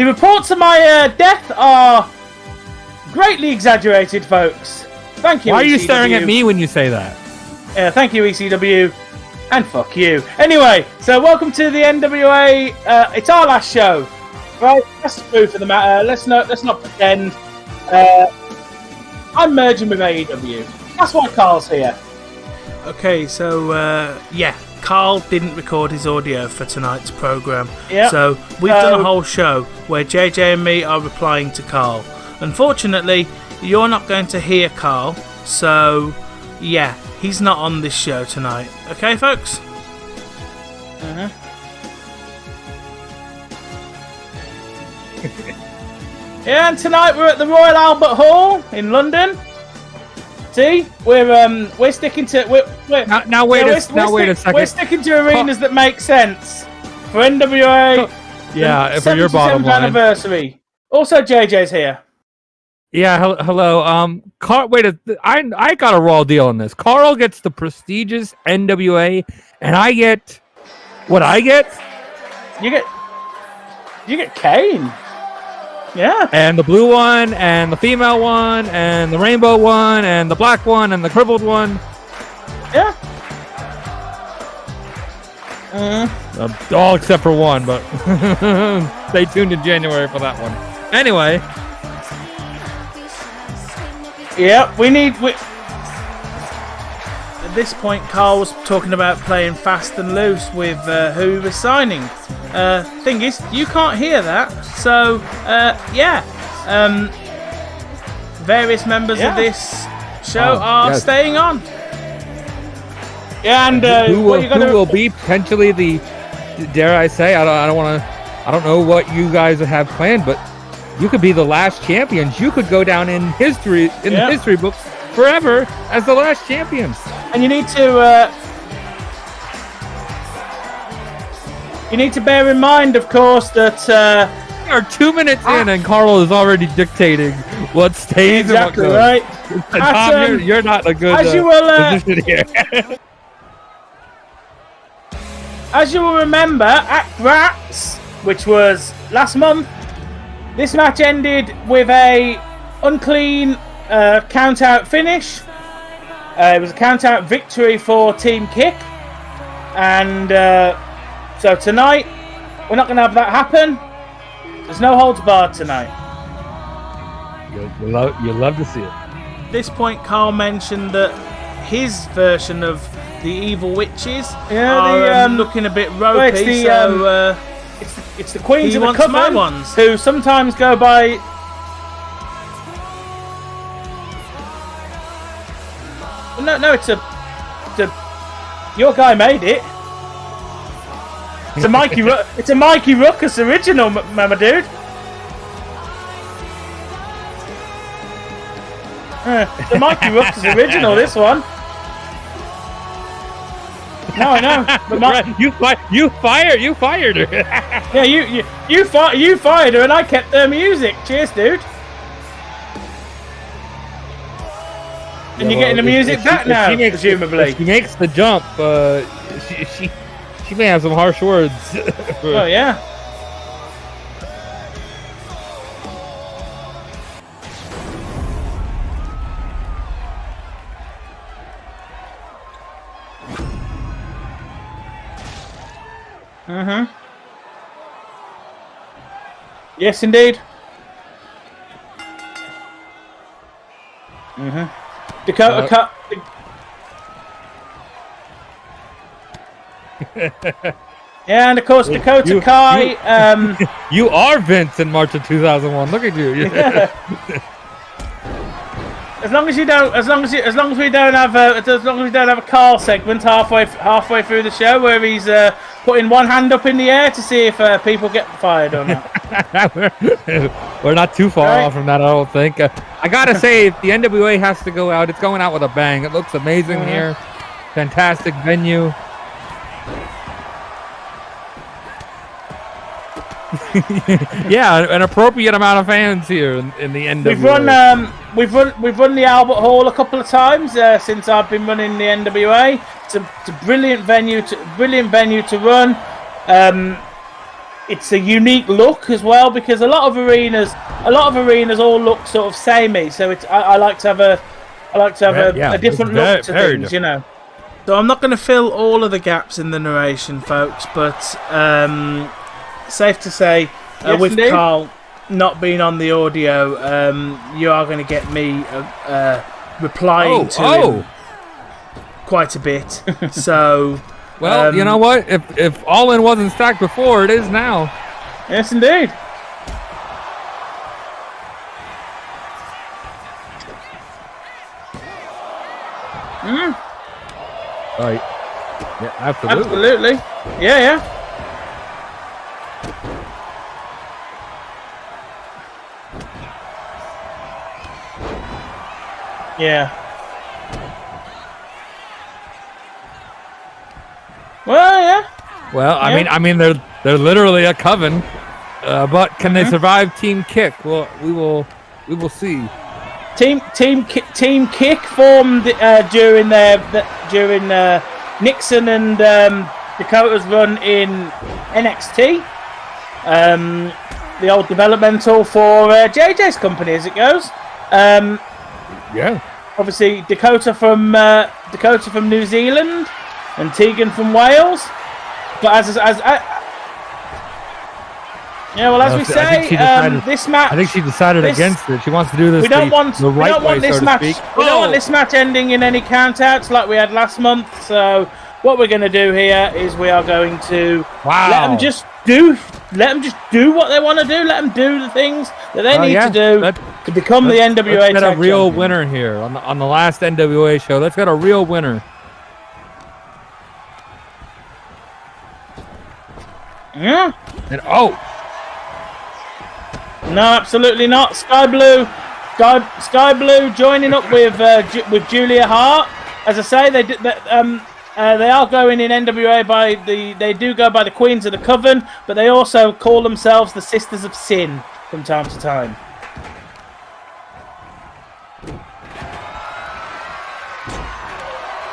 The reports of my death are greatly exaggerated, folks. Thank you. Why are you ECW. staring at me when you say that? Thank you, ECW, and fuck you. Anyway, so welcome to the NWA. It's our last show, right? That's the truth of the matter. Let's not pretend. I'm merging with AEW. That's why Karl's here. Okay, so yeah, Karl didn't record his audio for tonight's programme. Yep. So we've done a whole show where JJ and me are replying to Karl. Unfortunately, you're not going to hear Karl, so yeah, he's not on this show tonight. Okay, folks? Yeah, and tonight we're at the Royal Albert Hall in London. See, we're sticking to Wait a second. We're sticking to arenas that make sense for NWA. Yeah, for your bottom 77th line. anniversary. Also, JJ's here. Yeah, hello. Karl, I got a raw deal on this. Karl gets the prestigious NWA, and I get what I get. You get Kane. Yeah. And the blue one, and the female one, and the rainbow one, and the black one, and the crippled one. Yeah. All except for one, but stay tuned in January for that one. Anyway. Yeah, At this point, Karl was talking about playing fast and loose with who he was signing. Thing is, you can't hear that, so yeah. Various members of this show are staying on. Yeah, and who will be potentially the? Dare I say? I don't know what you guys have planned, but you could be the last champions. You could go down in history the history books forever as the last champions. And you need to bear in mind, of course, that we are 2 minutes in, and Karl is already dictating what stays exactly and what right. goes. Tom, you're not a good position here. As you will remember, at Rats, which was last month, this match ended with a unclean count-out finish. It was a count-out victory for Team Kick. And so tonight, we're not going to have that happen. There's no holds barred tonight. You love to see it. At this point, Karl mentioned that his version of the evil witches are looking a bit ropey, it's the Queens of the wants my Coven ones. who sometimes go by... No, it's a... Your guy made it. It's a Mikey Ruckus original, my dude. It's a Mikey Ruckus original, this one. No, I know. But you fired her. Yeah, you fired her, and I kept her music. Cheers, dude. And you're getting the music back now, presumably. If she makes the jump, she may have some harsh words. Oh yeah. Yes, indeed. Dakota Cut. Yeah, and of course Dakota Kai. You are Vince in March of 2001. Look at you. As long as we don't have a Karl segment halfway through the show where he's putting one hand up in the air to see if people get fired or not. We're not too far off from that, I don't think. I gotta say, if the NWA has to go out, it's going out with a bang. It looks amazing here. Fantastic venue. Yeah, an appropriate amount of fans here in the NWA. We've run the Albert Hall a couple of times since I've been running the NWA. It's a brilliant venue to run. it's a unique look as well, because a lot of arenas all look sort of samey. So I like to have a different look to things, you know. So I'm not going to fill all of the gaps in the narration, folks, but safe to say, with indeed. Karl not being on the audio, you are going to get me replying to him quite a bit. So, well, you know what? If All In wasn't stacked before, it is now. Yes, indeed. Right. Yeah, absolutely. Absolutely. Yeah. Yeah. Well, yeah. Well, I mean, they're literally a coven, but can they survive Team Kick? Well, we will see. Team Kick formed during Nixon and Dakota's run in NXT. The old developmental for JJ's company, as it goes. Yeah. Obviously, Dakota from New Zealand and Tegan from Wales. But as we say, this match. I think she decided against it. She wants to do this. We don't want this match. We don't want this match ending in any countouts like we had last month. So what we're going to do here is we are going to let them just do what they want to do. Let them do the things that they need to do to become the NWA. Let's get a real winner here on the last NWA show. Let's get a real winner. Yeah. And no, absolutely not. Sky Blue joining up with Julia Hart. As I say, they are going in NWA they do go by the Queens of the Coven, but they also call themselves the Sisters of Sin from time to time.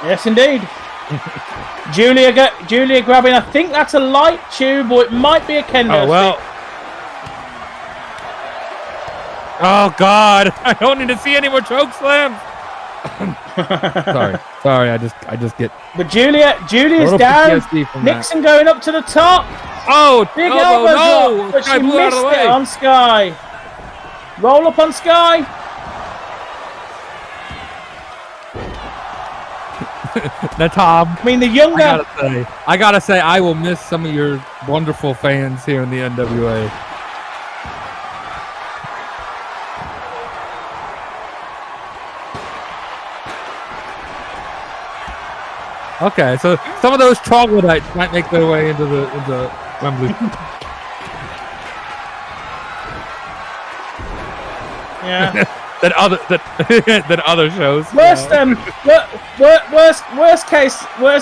Yes, indeed. Julia grabbing, I think that's a light tube, or it might be a kendo stick. Oh God! I don't need to see any more choke slams. Sorry. I just get. But Julia's down. Nixon going up to the top. Oh, big elbow drop, but she missed it on Sky. Roll up on Sky. Now, Tom. I mean, the younger. I gotta say, I will miss some of your wonderful fans here in the NWA. Okay, so some of those troglodytes might make their way into Wembley. Yeah. than other shows. Worst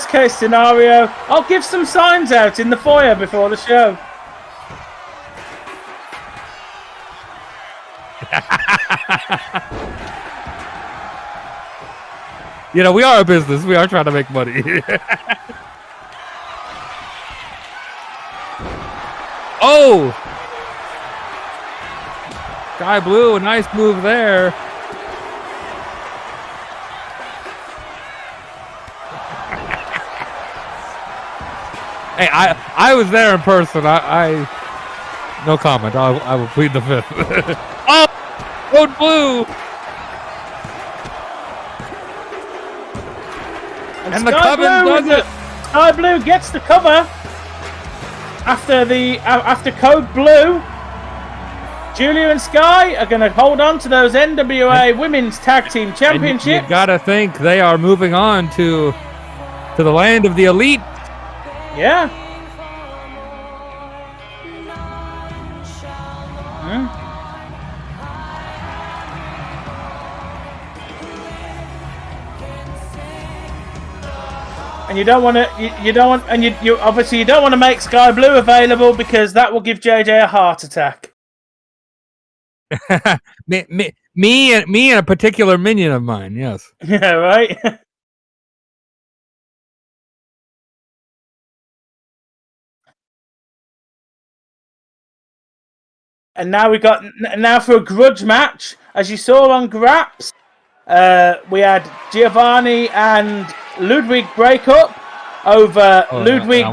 case scenario. I'll give some signs out in the foyer before the show. You know, we are a business. We are trying to make money. Oh! Sky Blue, a nice move there. Hey, I was there in person. I no comment. I will plead the fifth. Oh! Code Blue! And the cover does it. Sky Blue gets the cover after Code Blue. Julia and Sky are going to hold on to those NWA Women's Tag Team Championships. You gotta think they are moving on to the land of the elite. Yeah. And you don't want to, you obviously you don't want to make Sky Blue available because that will give JJ a heart attack. me and a particular minion of mine, yes. Yeah, right. And now we got now for a grudge match, as you saw on Graps. We had Giovanni and Ludwig break up over Ludwig's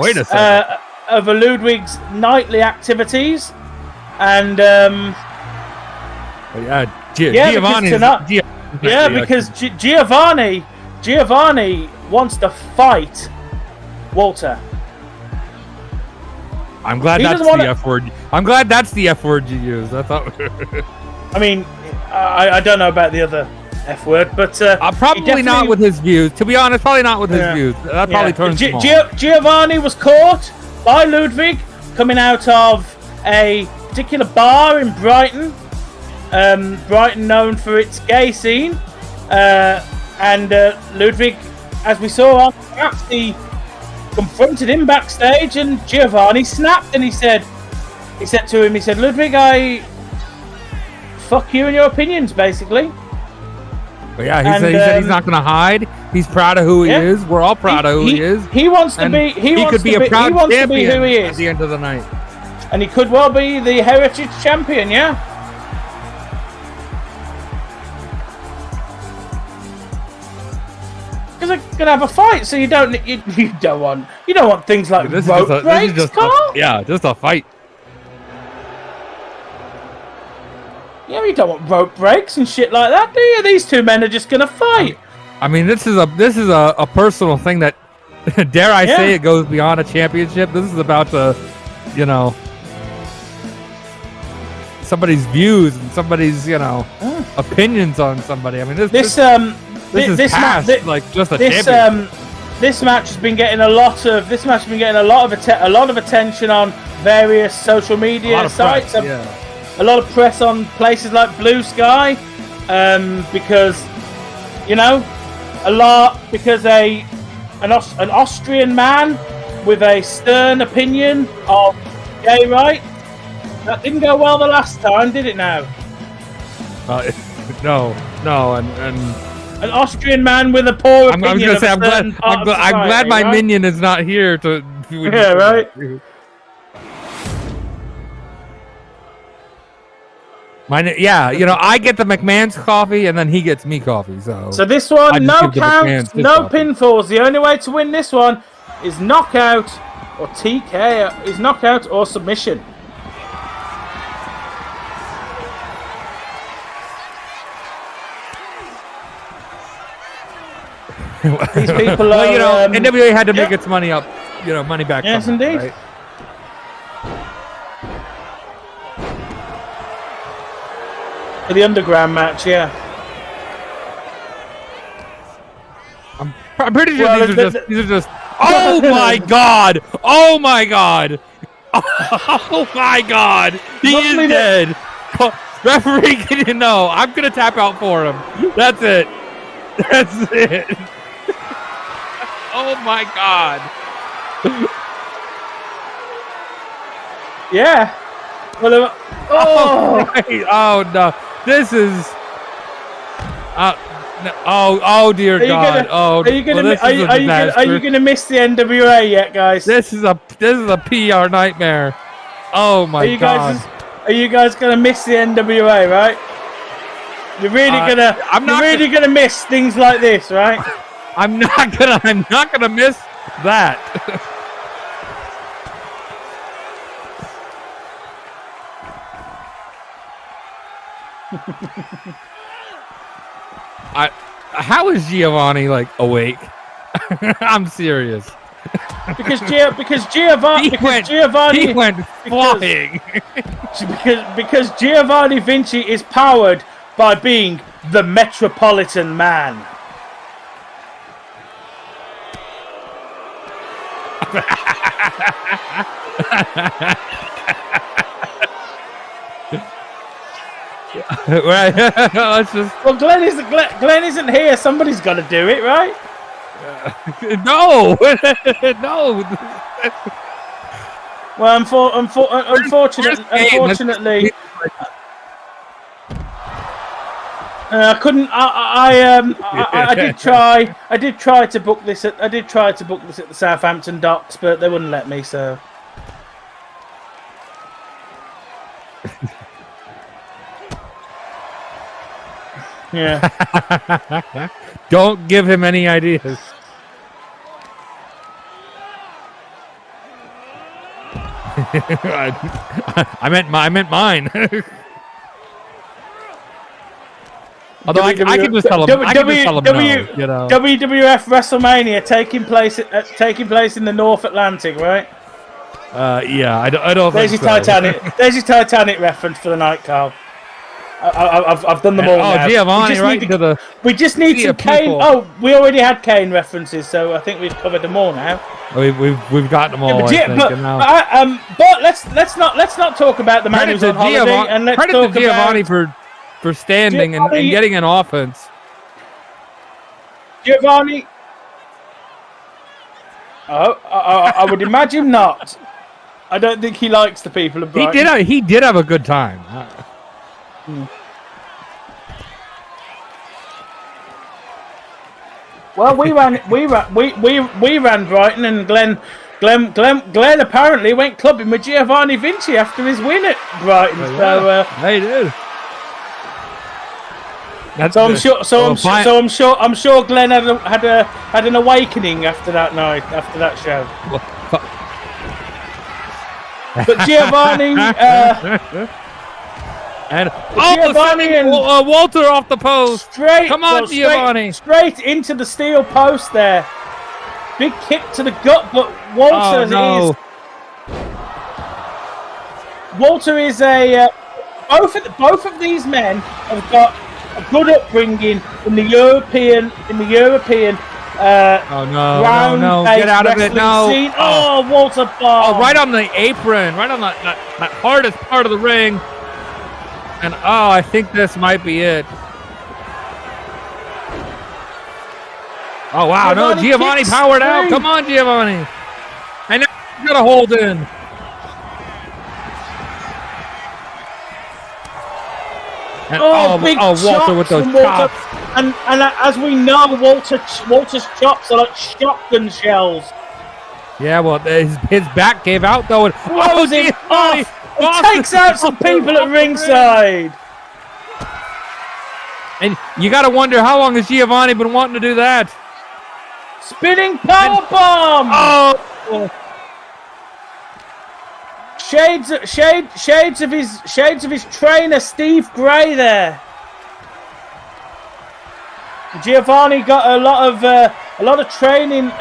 nightly activities, and because Giovanni wants to fight Walter. I'm glad that's the F word. I'm glad that's the F word you used. I thought. I mean, I don't know about the other F word, but probably not with his views. To be honest, probably not with his views. That probably turns him off. Giovanni was caught by Ludwig coming out of a particular bar in Brighton. Brighton known for its gay scene, and Ludwig, as we saw on Graps, he confronted him backstage, and Giovanni snapped, and he said to him, Ludwig, I fuck you and your opinions, basically. But yeah, he said he's not going to hide. He's proud of who he is. We're all proud of who he is. He wants to be. He could be a proud champion who he is at the end of the night, and he could well be the Heritage Champion. Yeah. Because they're gonna have a fight, so you don't want things like rope breaks, Carl. Just a fight. Yeah, you don't want rope breaks and shit like that, do you? These two men are just gonna fight. I mean, this is a personal thing that, dare I say, it goes beyond a championship. This is about somebody's views and somebody's opinions on somebody. I mean, this match has been getting a lot of attention on various social media sites. A lot of press on places like Blue Sky, because an Austrian man with a stern opinion of gay rights. That didn't go well the last time, did it? Now, no, and an Austrian man with a poor opinion. I was going to say, I'm glad my minion is not here to. Right. I get the McMahon's coffee and then he gets me coffee. So this one, no counts, no pinfalls. The only way to win this one is knockout or TK, is knockout or submission. These people are. NWA had to make its money up, money back. Yes, indeed. Right? For the underground match, yeah. I'm pretty sure these are just. Oh my god! Oh my god! Oh my god! He is dead. Referee didn't know. I'm gonna tap out for him. That's it. That's it. Oh my god. Yeah. Well, right. Oh no. This is. Oh dear God. Are you gonna miss the NWA yet, guys? This is a PR nightmare. Oh my God. Are you guys gonna miss the NWA, right? You're really gonna miss things like this, right? I'm not gonna miss that. How is Giovanni awake? I'm serious. Because Giovanni went flying. because Giovanni Vinci is powered by being the Metropolitan Man. Right. Well, Glenn isn't here. Somebody's got to do it, right? No, no. Well, unfortunately, I couldn't. I did try. I did try to book this at the Southampton docks, but they wouldn't let me. So. Yeah. Don't give him any ideas. I meant mine. Although I can just tell him. I can just tell him no, you know. WWF WrestleMania taking place in the North Atlantic, right? Yeah, I don't. There's think your so. Titanic. There's your Titanic reference for the night, Carl. I've done them all now. Giovanni, we just need some Kane. Oh, we already had Kane references, so I think we've covered them all now. We've got them all. But let's not talk about the man who's on holiday, and let's talk to Giovanni for standing and getting an offense. Giovanni. Oh, I would imagine not. I don't think he likes the people of Brighton. He did have a good time. Well, we ran Brighton, and Glenn apparently went clubbing with Giovanni Vinci after his win at Brighton. They did. I'm sure Glenn had an awakening after that night, after that show. But Giovanni. And Giovanni and Walter off the post. Giovanni. Straight into the steel post there. Big kick to the gut, but Walter Walter is a. Both of these men have got a good upbringing in the European. No! Get out of it! No! Scene. Oh, Walter bomb! Oh, right on the apron, right on that hardest part of the ring. And I think this might be it. Oh wow! Giovanni powered out. Come on, Giovanni! And now he's got a hold in. And big Walter with those chops. And as we know, Walter's chops are like shotgun shells. Yeah, well, his back gave out though, and Giovanni takes out some people at ringside. And you got to wonder, how long has Giovanni been wanting to do that? Spinning powerbomb! Oh! Shades of his trainer Steve Gray there. Giovanni got a lot of training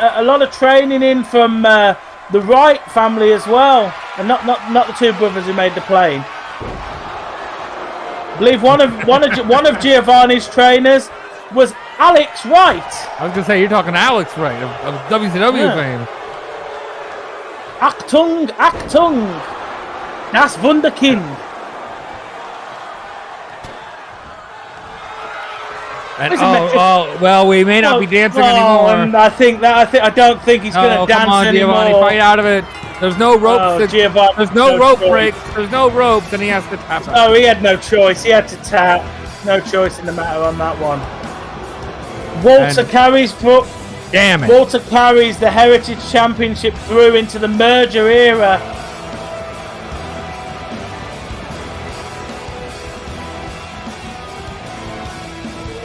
in from the Wright family as well, and not the two brothers who made the plane. I believe one of Giovanni's trainers was Alex Wright. I was gonna say, you're talking Alex Wright of WCW fame. Achtung, das Wunderkind. And well, we may not be dancing anymore. And I don't think he's going to dance come on, anymore. Giovanni, fight out of it. There's no ropes. There's no rope breaks. There's no ropes, and he has to tap. Oh, he had no choice. He had to tap. No choice in the matter on that one. Walter carries the Heritage Championship through into the merger era.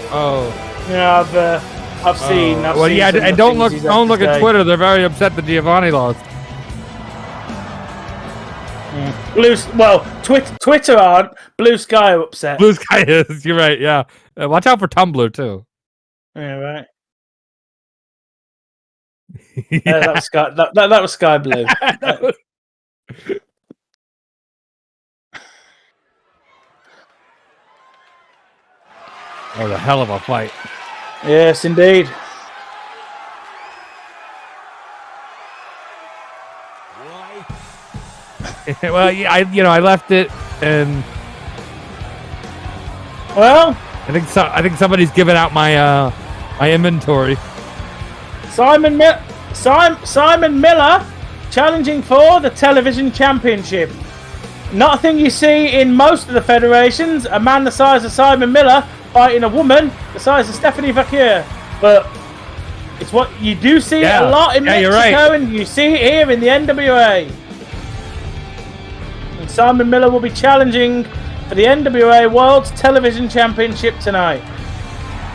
Oh. Yeah, I've seen. Well, yeah, and don't look at Twitter. They're very upset that Giovanni lost. Twitter aren't. Blue Sky are upset. Blue Sky is. You're right. Yeah. Watch out for Tumblr too. Yeah, right. Yeah. That was Sky. That was Sky Blue. That was a hell of a fight. Yes, indeed. Well, yeah, I left it, and well, I think somebody's giving out my my inventory. Simon Miller challenging for the television championship. Not a thing you see in most of the federations. A man the size of Simon Miller fighting a woman the size of Stephanie Vaquer, but it's what you do see a lot in Mexico, right. And you see it here in the NWA. And Simon Miller will be challenging for the NWA World Television Championship tonight.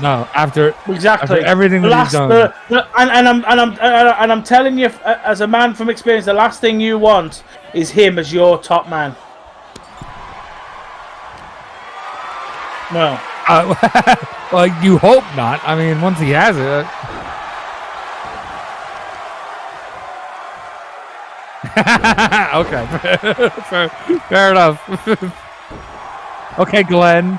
No, after Exactly. everything that he's done. And I'm telling you, as a man from experience, the last thing you want is him as your top man. No. Well, you hope not. I mean, once he has it. Okay. Fair enough. Okay, Glenn.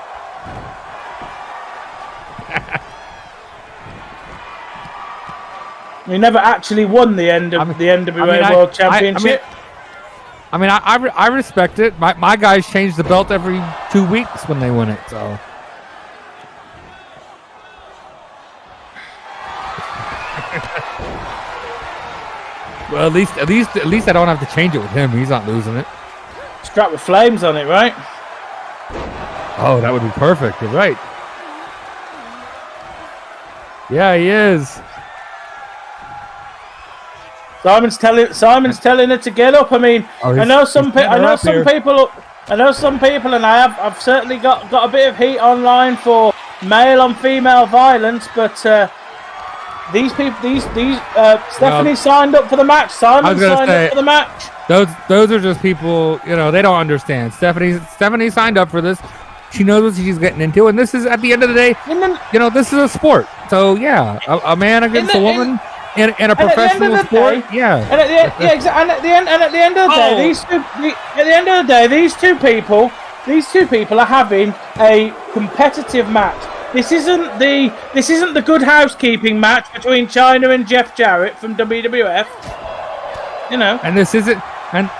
We never actually won the NWA World Championship. I respect it. My guys change the belt every 2 weeks when they win it. So. Well, at least I don't have to change it with him. He's not losing it. Strap with flames on it, right? Oh, that would be perfect. You're right. Yeah, he is. Simon's telling her to get up. I mean, I know some people, and I've certainly got a bit of heat online for male on female violence, but Stephanie signed up for the match. Simon signed up for the match. Those are just people, they don't understand. Stephanie signed up for this. She knows what she's getting into, and this is, at the end of the day, this is a sport. So yeah, a man against a woman. In a professional sport, yeah. And at the end of the day, these two people are having a competitive match. This isn't the Good Housekeeping match between Chyna and Jeff Jarrett from WWF. And this isn't. And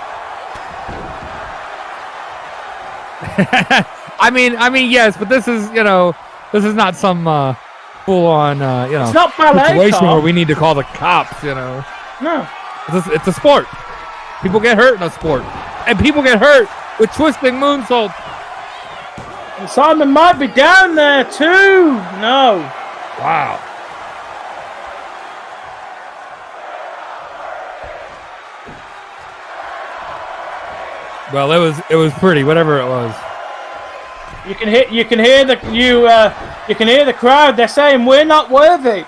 I mean, yes, but this is not some. Full-on, it's not ballet, situation where we need to call the cops, No. It's a sport. People get hurt in a sport. And people get hurt with twisting moonsaults. And Simon might be down there, too. No. Wow. Well, it was pretty, whatever it was. You can hear the crowd. They're saying we're not worthy.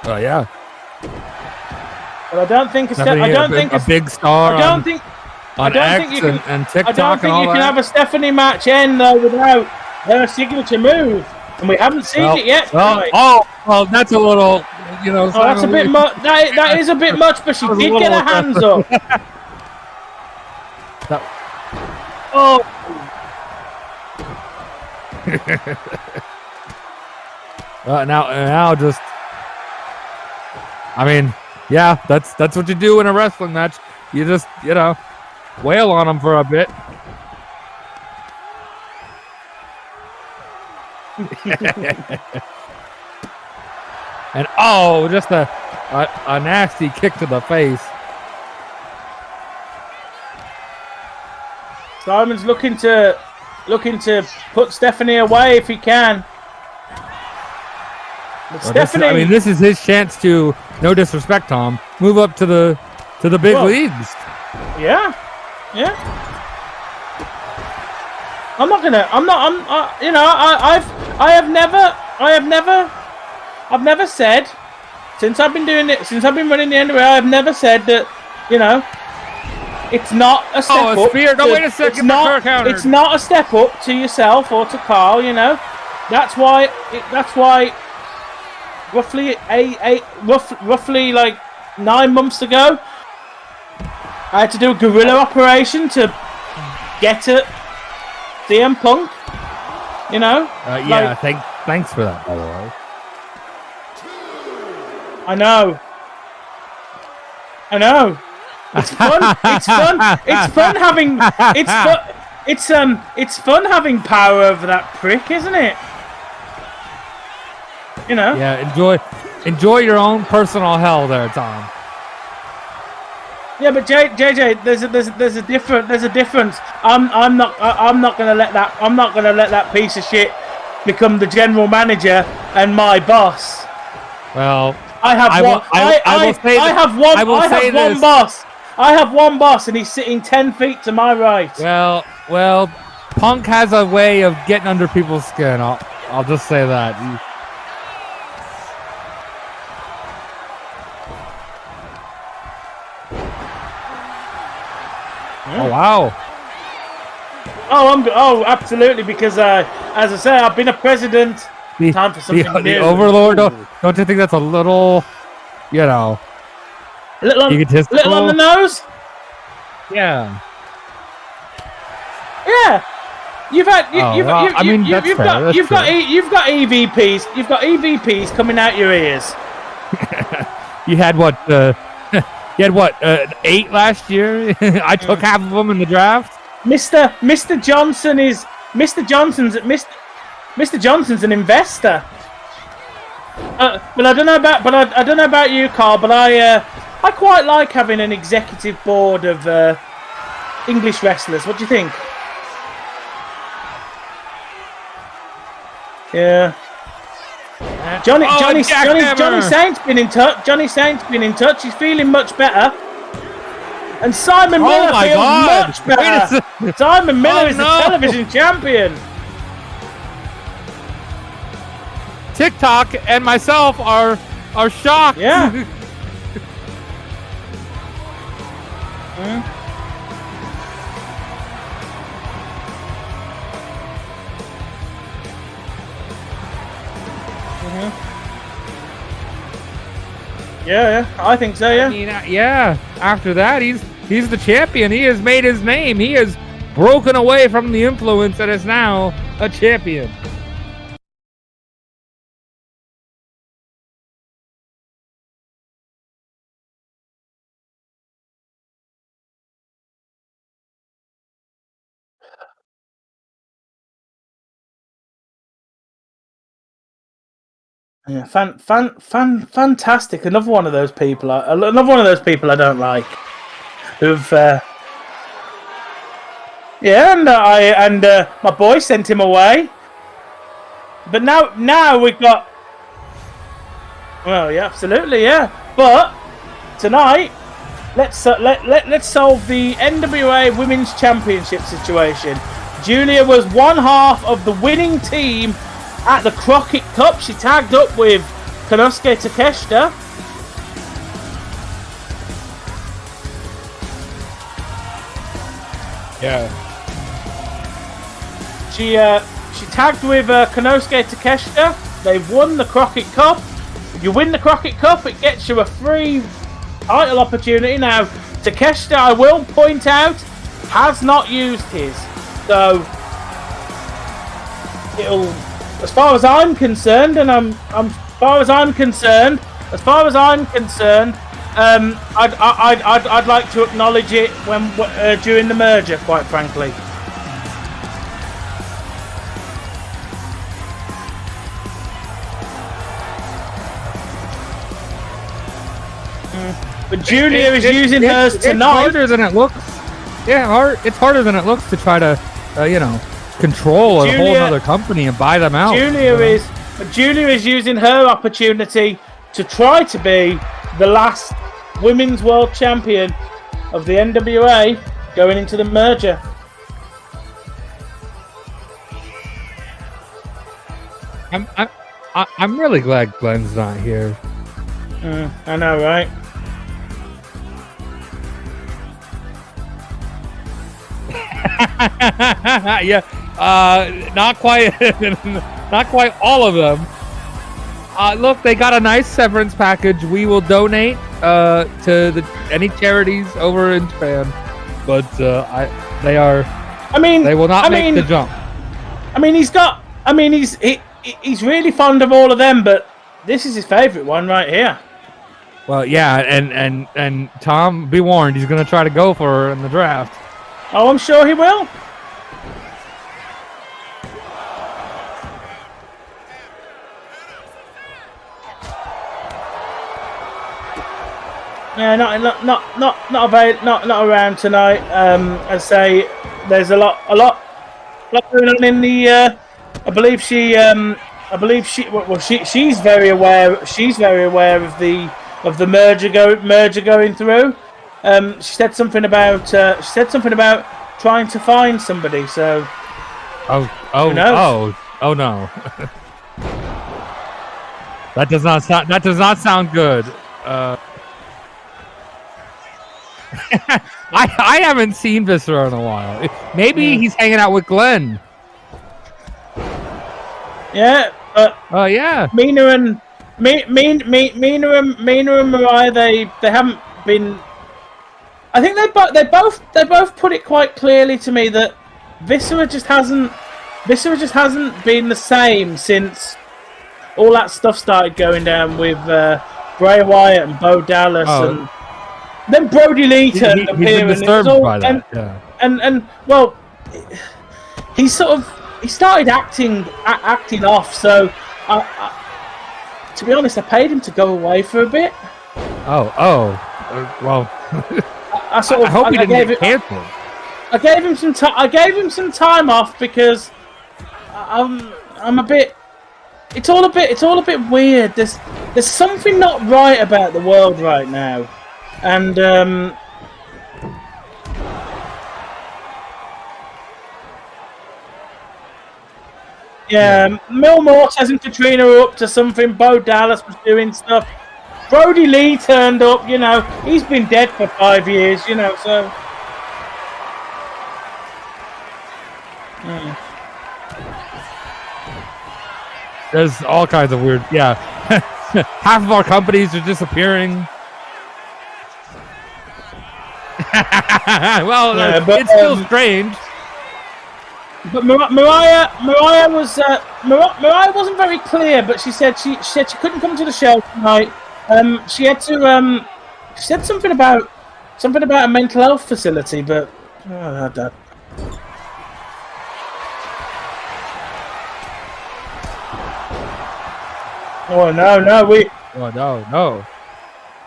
Oh yeah. But I don't think a big star. On X and TikTok and all that. I don't think you can have a Stephanie match end though without her signature move, and we haven't seen it yet. Well, that's a little, that's a bit much. That is a bit much, but she did get her hands up. Oh. Now just. I mean, yeah, that's what you do in a wrestling match. You just, wail on them for a bit. And just a nasty kick to the face. Simon's looking to put Stephanie away if he can. But Stephanie, this is his chance to, no disrespect, Tom, move up to the big leagues. Yeah. I've never said, since I've been running the NWA, I've never said that, it's not a step up. Spear. No, wait a second. It's not a step up to yourself or to Karl. That's why roughly like 9 months ago, I had to do a guerrilla operation to get at CM Punk. Thanks for that, by the way. I know. It's fun. It's fun having power over that prick, isn't it? Yeah, enjoy your own personal hell there, Tom. Yeah, but JJ, there's a difference. I'm not gonna let that piece of shit become the general manager and my boss. Well, I have one boss, and he's sitting 10 feet to my right. Well, Punk has a way of getting under people's skin. I'll just say that. Oh wow! Oh, absolutely. Because as I say, I've been a president. Time for something new. The Overlord. Don't you think that's a little, a little on the nose? Yeah. Yeah. You've got EVPs. You've got EVPs coming out your ears. You had what? You had what? 8 last year. I took half of them in the draft. Mr. Johnson's an investor. But I don't know about you, Carl. But I quite like having an executive board of English wrestlers. What do you think? Yeah. Johnny Saint's been in touch. He's feeling much better. And Simon Miller feels much better. Simon Miller is the television champion. TikTok and myself are shocked. Yeah. Yeah, I think so. Yeah. I mean, yeah. After that, he's the champion. He has made his name. He has broken away from the influence and is now a champion. Yeah, fantastic. Another one of those people. I don't like. Who've, my boy sent him away. But now we've got. Well, yeah, absolutely, yeah. But tonight, let's solve the NWA Women's Championship situation. Julia was one half of the winning team at the Crockett Cup. She tagged up with Konosuke Takeshita. Yeah. She tagged with Konosuke Takeshita. They've won the Crockett Cup. If you win the Crockett Cup, it gets you a free title opportunity. Now, Takeshita, I will point out, has not used his. So, it'll... As far as I'm concerned, I'd like to acknowledge it when during the merger, quite frankly. But Julia is using hers tonight. It's harder than it looks. Yeah, it's harder than it looks to try to, control a whole other company and buy them out. Julia is using her opportunity to try to be the last women's world champion of the NWA going into the merger. I'm really glad Glenn's not here. I know, right? Yeah, not quite all of them. Look, they got a nice severance package. We will donate to any charities over in Japan, but they will not make the jump. He's really fond of all of them, but this is his favorite one right here. Well, yeah, and Tom, be warned, he's going to try to go for her in the draft. Oh, I'm sure he will. Yeah, not around tonight. I say there's a lot going on in the. I believe she's very aware. She's very aware of the merger going through. She said something about trying to find somebody. So Oh no. That does not sound good. I haven't seen Viscera in a while. Maybe he's hanging out with Glenn. Yeah, but yeah. Mina and Mariah, they haven't been. I think they both put it quite clearly to me that Viscera just hasn't been the same since all that stuff started going down with Bray Wyatt and Bo Dallas, and then Brody Lee turned up here, and it was all, by that. and well, he started acting off. So, to be honest, I paid him to go away for a bit. Well, I hope he didn't get canceled. I gave him some time. I gave him some time off because I'm a bit. It's all a bit weird. There's something not right about the world right now, and Mil Mortez and Katrina were up to something. Bo Dallas was doing stuff. Brody Lee turned up. You know, he's been dead for 5 years. You know, so. There's all kinds of weird. Yeah, half of our companies are disappearing. It's still strange. But Mariah wasn't very clear, but she said she couldn't come to the show tonight. She had to. She said something about a mental health facility, but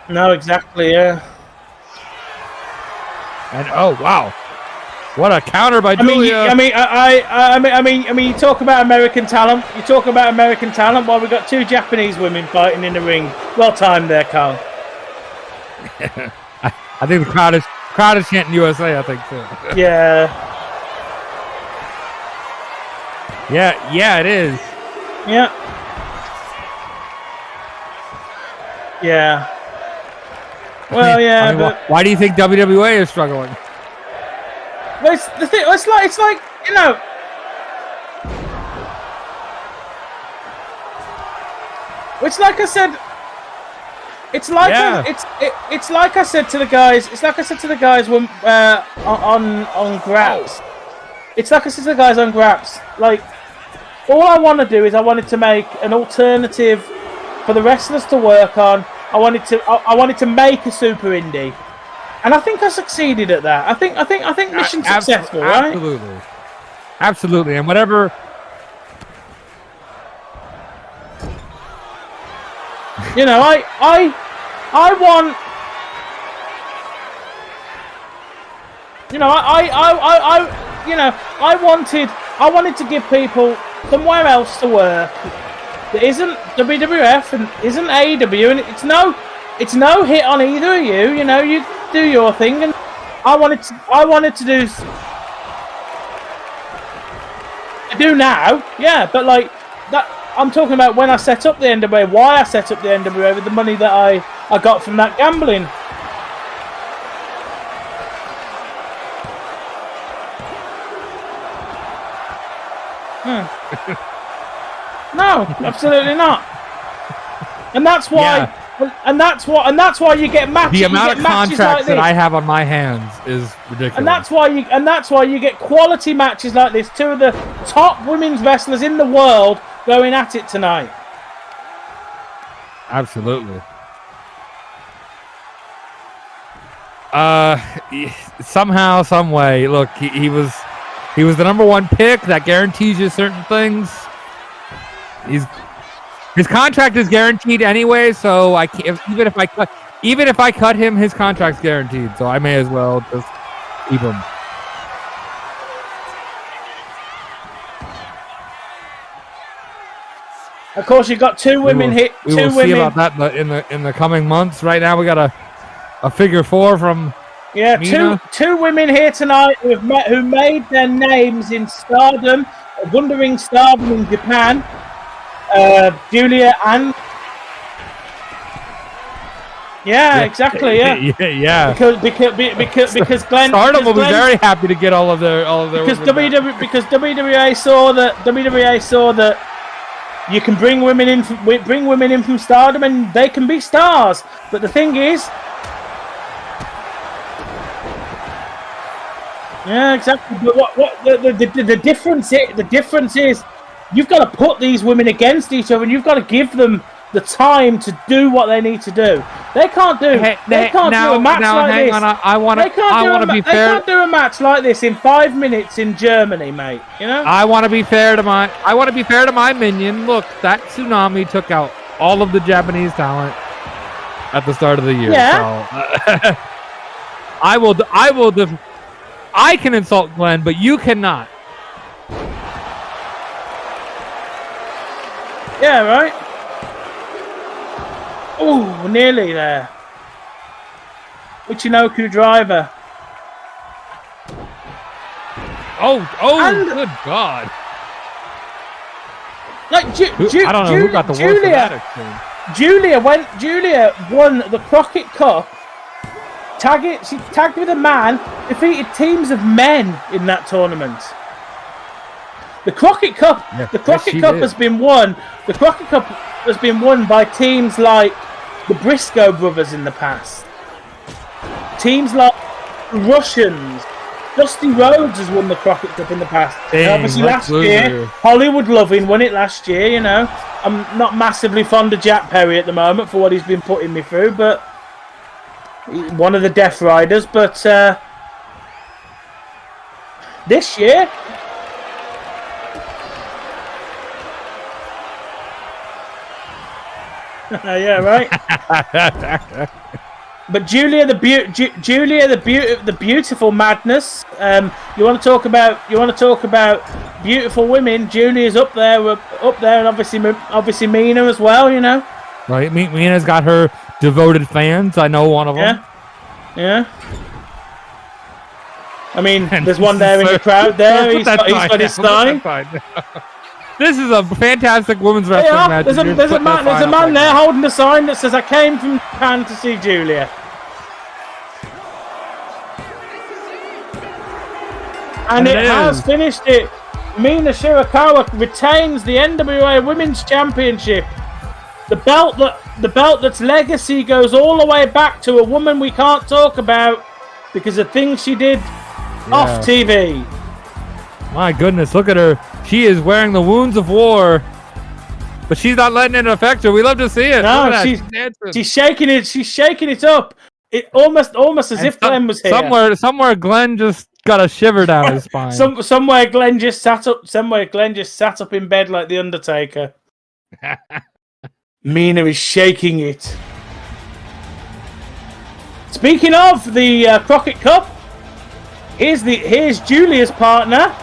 no, exactly, yeah. And wow, what a counter by Julia! I mean, you talk about American talent. While we got two Japanese women fighting in the ring. Well timed there, Carl. I think the crowd is chanting USA. I think too. Yeah. Yeah, it is. Yeah. Yeah. Well, yeah, but why do you think WWA is struggling? Well, it's the thing. It's like you know. It's like I said. It's like it's like I said to the guys. It's like I said to the guys when on Graps. It's like I said to the guys on Graps. Like, all I want to do is I wanted to make an alternative for the wrestlers to work on. I wanted to make a super indie, and I think I succeeded at that. I think mission successful, right? Absolutely, and whatever. You know, I want. You know, I wanted to give people somewhere else to work. That isn't WWF and isn't AEW, and it's no hit on either of you. You know, you do your thing, and I wanted to do. I do now, yeah, but like that. I'm talking about when I set up the NWA. Why I set up the NWA with the money that I got from that gambling. No, absolutely not. And that's why. Yeah. And that's why you get matches. The amount of contracts that I have on my hands is ridiculous. And that's why you get quality matches like this. Two of the top women's wrestlers in the world going at it tonight. Absolutely. Somehow, some way. Look, he was the number one pick. That guarantees you certain things. His contract is guaranteed anyway, so I can't, even if I cut him, his contract's guaranteed. So I may as well just keep him. Of course, you've got two women hit. We will see about that in the coming months. Right now, we got a figure four from. Yeah, two women here tonight who made their names in Stardom wondering stardom in Japan. Julia and exactly, yeah. Because Glenn Stardom will be very happy to get all of their because WWE saw that you can bring women in from Stardom and they can be stars. But the thing is, yeah, exactly. But what the difference is, you've got to put these women against each other, and you've got to give them the time to do what they need to do. They can't do. They can't do a match like this. I want to be fair. They can't do a match like this in 5 minutes in Germany, mate. You know. I want to be fair to my minion. Look, that tsunami took out all of the Japanese talent at the start of the year. Yeah. So, I can insult Glenn, but you cannot. Yeah, right. Oh, nearly there. Uchinoku driver. Oh, and, good God. Like, I don't know who got the worst of that exchange. Julia won the Crockett Cup. She tagged with a man, defeated teams of men in that tournament. The Crockett Cup, has been won. The Crockett Cup has been won by teams like the Briscoe brothers in the past. Teams like the Russians. Dusty Rhodes has won the Crockett Cup in the past. And obviously last year, Hollywood Loving won it last year, you know. I'm not massively fond of Jack Perry at the moment for what he's been putting me through, but one of the Death Riders. But this year, yeah, right. But Julia, the beautiful madness. You want to talk about beautiful women? Julia's up there, and obviously Mina as well. You know, right? Mina's got her devoted fans. I know one of them. Yeah. I mean, there's one there in the crowd. There, he's got his sign. This is a fantastic women's wrestling match. There's a man there holding a sign that says, "I came from Japan to see Julia." And it has finished it. Mina Shirakawa retains the NWA Women's Championship. The belt that's legacy goes all the way back to a woman we can't talk about because of things she did off TV. My goodness, look at her. She is wearing the wounds of war, but she's not letting it affect her. We love to see it. No, she's shaking it. She's shaking it up. It almost as if Glenn was here. Somewhere Glenn just got a shiver down his spine. Somewhere Glenn just sat up in bed like the Undertaker. Mina is shaking it. Speaking of the Crockett Cup, here's Julia's partner,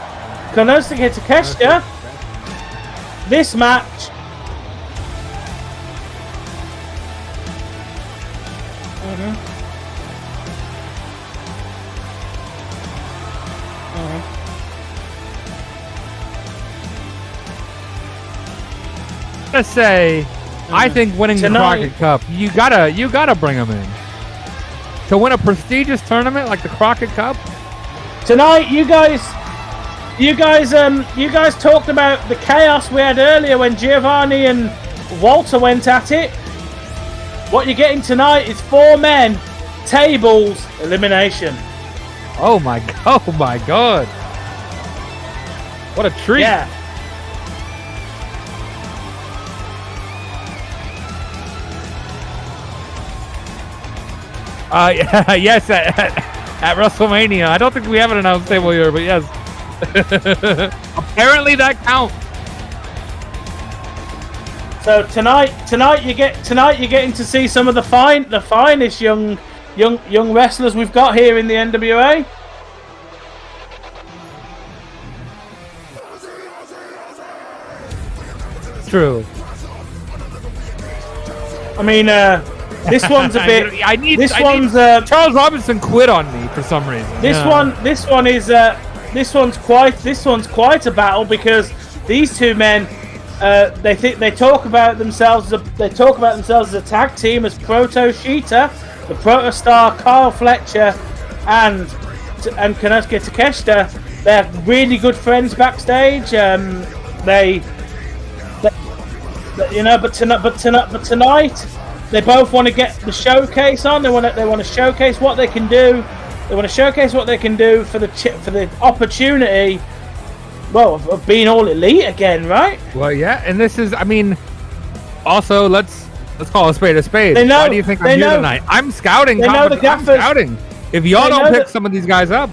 Konosuke Takeshita. This match. Let's say, I think winning the Crockett Cup, you gotta bring them in to win a prestigious tournament like the Crockett Cup. Tonight, you guys talked about the chaos we had earlier when Giovanni and Walter went at it. What you're getting tonight is 4 men, tables, elimination. Oh my God! What a treat! Yeah. Yes, at WrestleMania. I don't think we have an announced table here, but yes. Apparently that counts. So tonight you're getting to see some of the finest young wrestlers we've got here in the NWA. True. I mean, this one's a bit. Charles Robinson quit on me for some reason. This one is this one's quite a battle because these two men, they talk about themselves as a tag team as Proto Sheeta, the Protostar Kyle Fletcher, and Konosuke Takeshita. They're really good friends backstage. But tonight they both want to get the showcase on. They want to showcase what they can do. They want to showcase what they can do for the opportunity. Well, of being all elite again, right? Well, yeah, and this is, I mean, also let's call a spade a spade. Why do you think I'm here tonight? I'm scouting. I'm scouting. If y'all don't pick some of these guys up,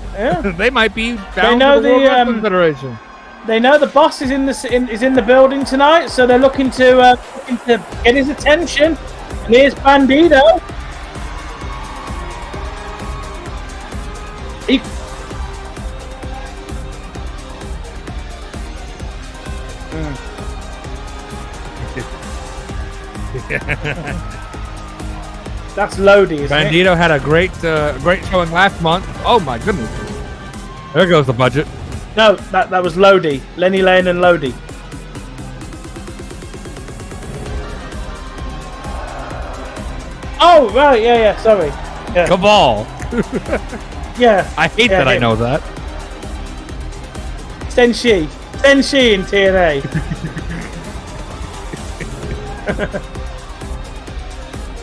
they might be down to the World Wrestling Federation. They know the boss is in the building tonight, so they're looking to get his attention. And here's Bandito. That's Lodi, isn't Bandito had a great showing last month. Oh my goodness. There goes the budget. No, that was Lodi. Lenny Lane and Lodi. Oh, right, yeah, sorry. Yeah. Cabal. Yeah. I hate that I know that. Senshi in TNA.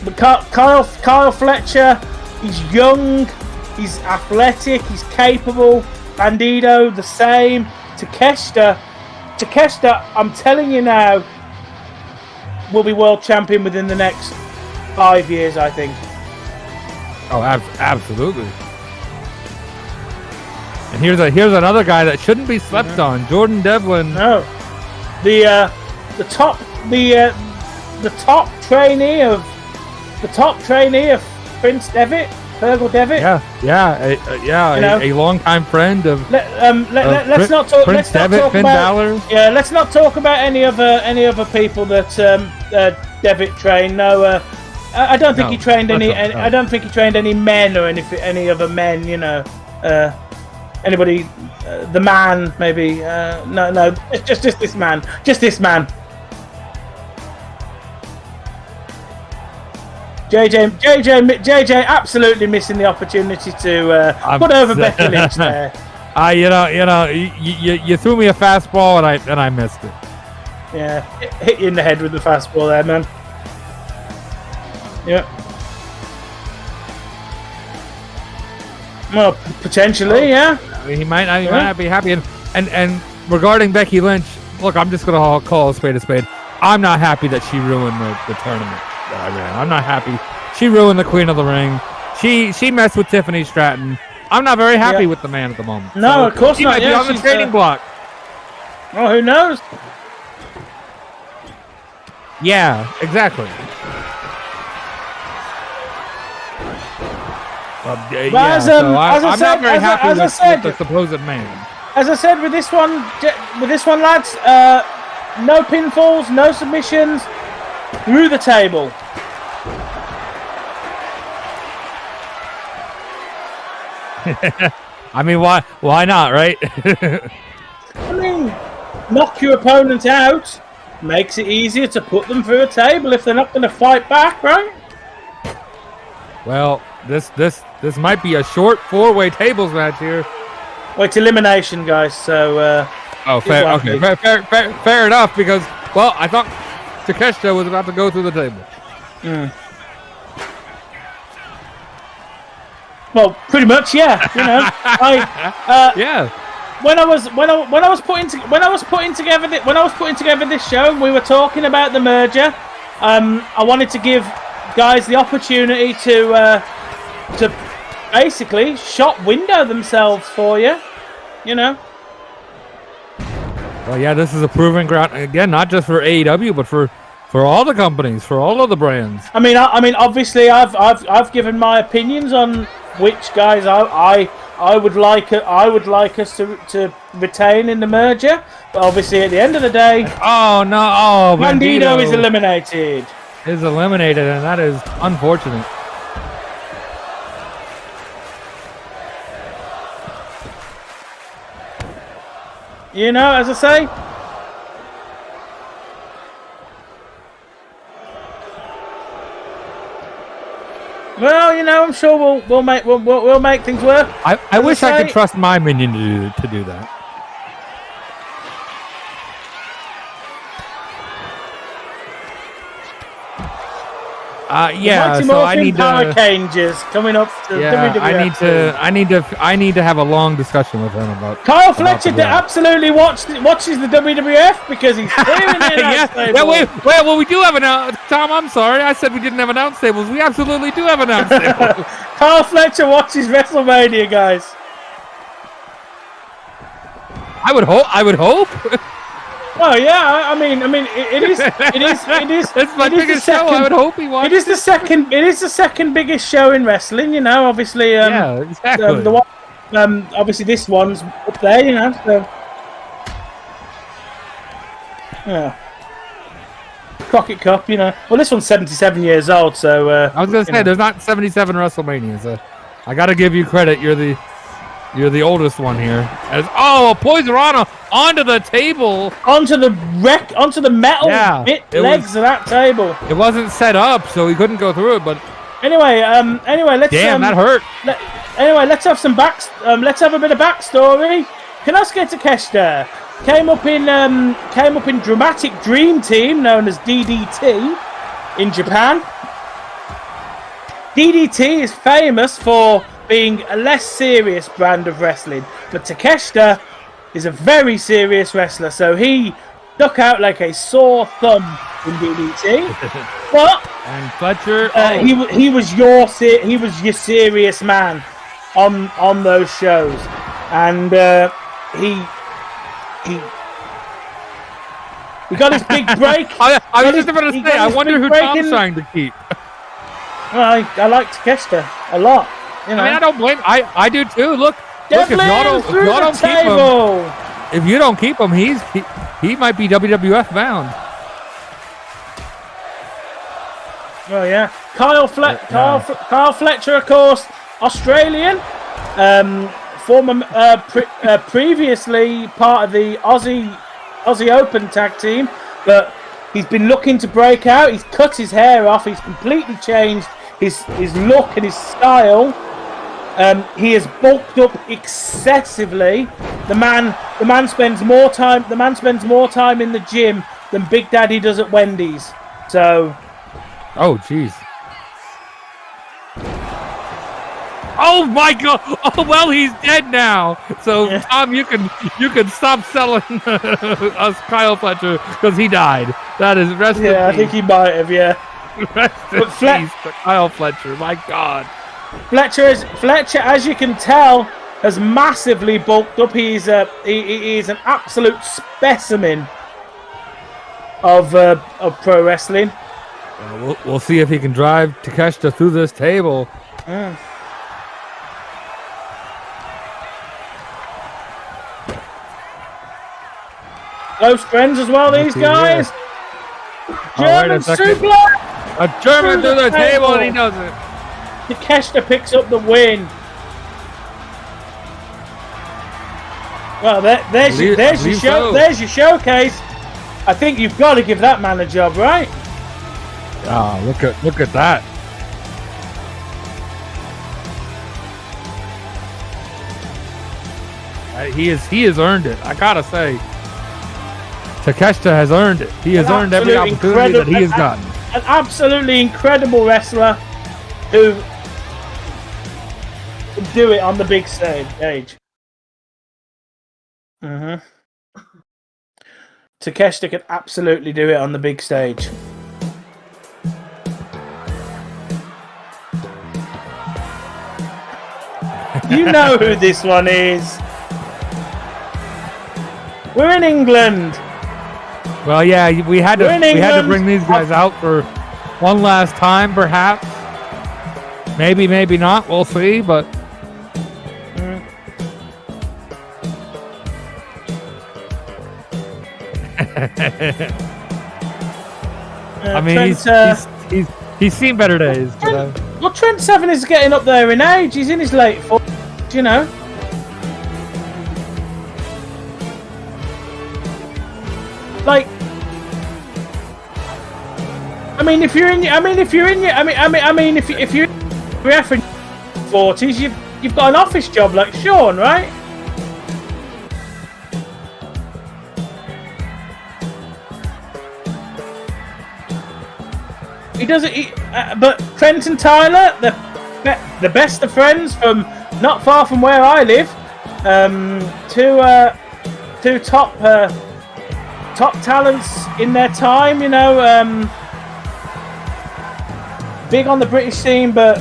But Kyle Fletcher, he's young, he's athletic, he's capable. Bandito, the same. Takeshita, I'm telling you now, will be world champion within the next 5 years, I think. Oh, absolutely. And here's another guy that shouldn't be slept on, Jordan Devlin. No, the top trainee of Prince Devitt, Fergal Devitt. A longtime friend of. Let's not talk. Prince Devitt, Finn Balor. Yeah, let's not talk about any other people that Devitt trained. No, I don't think he trained any. I don't think he trained any men or any other men. You know, anybody, the man maybe. No, just this man. Just this man. JJ absolutely missing the opportunity to put over Becky Lynch there. You threw me a fastball and I missed it. Yeah, hit you in the head with the fastball there, man. Yeah. Well, potentially, yeah. He might not be happy. And regarding Becky Lynch, look, I'm just gonna call a spade a spade. I'm not happy that she ruined the tournament that I ran. I'm not happy. She ruined the Queen of the Ring. She messed with Tiffany Stratton. I'm not very happy with the man at the moment. No, so of course she not. Might be on the trading block. Well, who knows? Yeah, exactly. I'm not very happy with the supposed man. As I said with this one, lads, no pinfalls, no submissions, through the table. I mean, why not, right? I mean, knock your opponent out makes it easier to put them through a table if they're not going to fight back, right? Well, this might be a short 4-way tables match here. Well, it's elimination, guys. So. Fair. Okay, fair enough. Because I thought Takeshita was about to go through the table. Well, pretty much, yeah. You know, yeah. When I was putting together this show, and we were talking about the merger. I wanted to give guys the opportunity to basically shop window themselves for you. You know. Well, yeah, this is a proving ground again, not just for AEW, but for all the companies, for all of the brands. I mean, obviously, I've given my opinions on which guys I would like us to retain in the merger, but obviously at the end of the day, Bandito is eliminated. Is eliminated, and that is unfortunate. You know, as I say. Well, you know, I'm sure we'll make things work. I wish I could trust my minion to do that. Yeah, so I need Power Changes coming up to WWF. I need to have a long discussion with him about. Kyle Fletcher absolutely watches the WWF because he's here in the announce table. Yeah, well, we do have an Tom. I'm sorry, I said we didn't have announce tables. We absolutely do have announce tables. Kyle Fletcher watches WrestleMania, guys. I would hope. Well, yeah, I mean, it is. It's my biggest show. I would hope he watches. It is the second biggest show in wrestling. You know, obviously. Yeah, exactly. The one, obviously, this one's up there. You know, so yeah. Crockett Cup. You know, well, this one's 77 years old. So I was gonna say, there's not 77 WrestleManias. I got to give you credit. You're the oldest one here. A Poison Rana onto the table. Onto the metal legs of that table. It wasn't set up, so he couldn't go through it, but anyway, let's that hurt. Let's have some let's have a bit of backstory. Konosuke Takeshita came up in Dramatic Dream Team known as DDT in Japan. DDT is famous for being a less serious brand of wrestling, but Takeshita is a very serious wrestler, so he stuck out like a sore thumb in DDT. But and Fletcher, he was your serious man on those shows, and he got his big break. I was just about to say, I wonder who Tom's trying to keep. Well, I like Takeshita a lot. You know? I mean, I don't blame. I do too. Look, if y'all don't keep him, he might be WWF bound. Oh yeah, Kyle Fletcher, of course, Australian, former previously part of the Aussie Open tag team, but he's been looking to break out. He's cut his hair off. He's completely changed his look and his style. He has bulked up excessively. The man spends more time in the gym than Big Daddy does at Wendy's. So, oh jeez. Oh my God! Oh well, he's dead now. So yeah. Tom, you can stop selling us Kyle Fletcher because he died. That is rest in peace. I think he might have. Yeah. Rest in peace to Kyle Fletcher. My God. Fletcher, as you can tell, has massively bulked up. He is an absolute specimen of pro wrestling. We'll see if he can drive Takeshita through this table. Close friends as well, these guys. German suplex. A German through the table, and he does it. Takeshita picks up the win. Well, there's your showcase. I think you've got to give that man a job, right? Oh, look at that. He has earned it. I gotta say, Takeshita has earned it. He has earned every opportunity that he has gotten. An absolutely incredible wrestler who can do it on the big stage. Takeshita can absolutely do it on the big stage. You know who this one is. We're in England. Well, yeah, we had to bring these guys out for one last time, perhaps. Maybe not. We'll see, but. I mean, he's seen better days. Well, Trent Seven is getting up there in age. He's in his late 40s, you know. like. I mean, if you're in your 40s, you've got an office job like Sean, right? He doesn't. But Trent and Tyler, the best of friends from not far from where I live. Two top talents in their time. You know, big on the British scene, but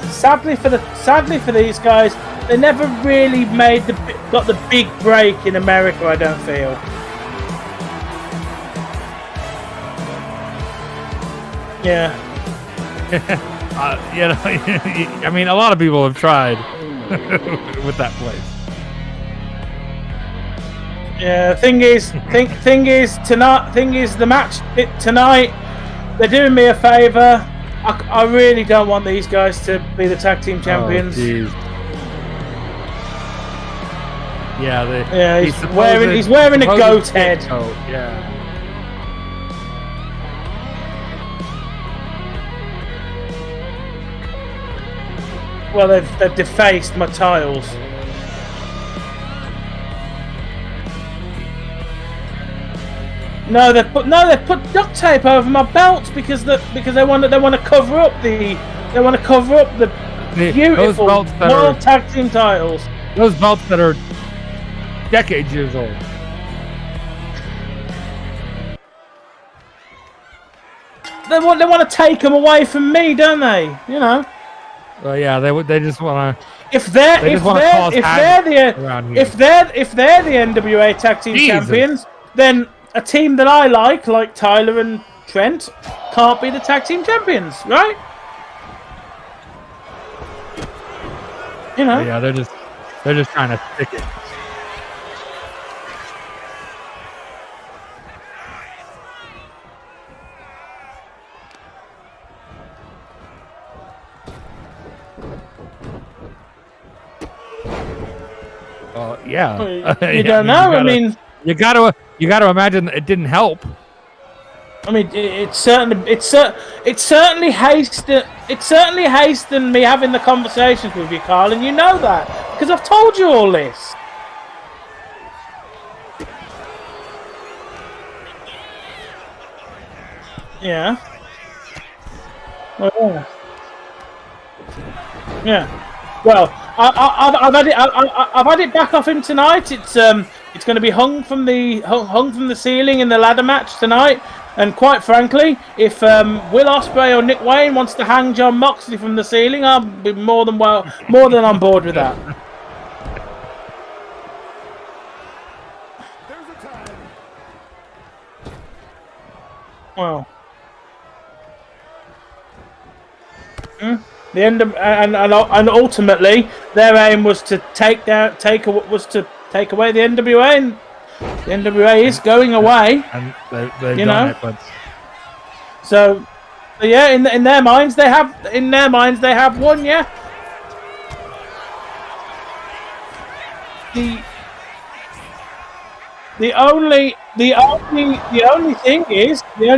sadly for these guys, they never really got the big break in America. I don't feel. Yeah. You know, I mean, a lot of people have tried with that place. Yeah. Thing is, the match tonight. They're doing me a favour. I really don't want these guys to be the tag team champions. Oh, yeah. He's wearing a goat head. Oh, yeah. Well, they've defaced my tiles. No, they've put duct tape over my belts because they want to cover up the beautiful World Tag Team titles. Those belts that are years old. They want to take them away from me, don't they? You know. Well, yeah, they just want to. If they're the NWA Tag Team Champions, then a team that I like Tyler and Trent, can't be the Tag Team Champions, right? You know. Yeah, they're just trying to stick it. Yeah. You don't know. I mean, you gotta imagine it didn't help. I mean, it certainly hastened me having the conversations with you, Karl, and you know that because I've told you all this. Yeah. Well, yeah. Well, I've had it back off him tonight. It's going to be hung from the ceiling in the ladder match tonight. And quite frankly, if Will Ospreay or Nick Wayne wants to hang John Moxley from the ceiling, I'll be more than on board with that. Well. The end of and ultimately their aim was to take away the NWA, and the NWA is going away. And they've done it, but so yeah, in their minds they have won. Yeah. The only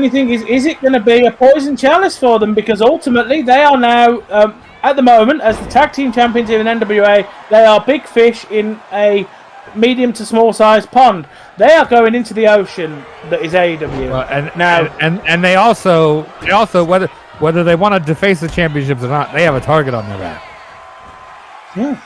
thing is it going to be a poison chalice for them? Because ultimately they are now, at the moment, as the tag team champions in NWA, they are big fish in a medium to small sized pond. They are going into the ocean that is AEW. Well, and they also whether they want to deface the championships or not, they have a target on their back. Yeah.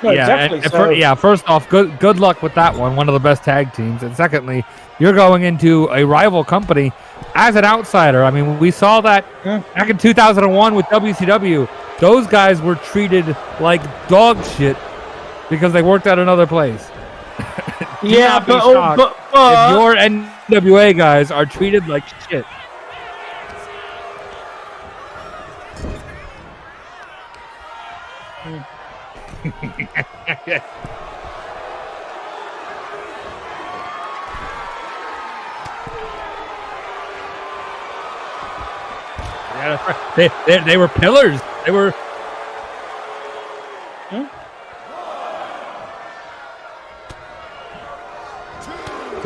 No, yeah, first off, good luck with that one of the best tag teams. And secondly, you're going into a rival company as an outsider. I mean, we saw that back in 2001 with WCW. Those guys were treated like dog shit because they worked at another place. Yeah, but if your NWA guys are treated like shit. Yeah, they were pillars. They were.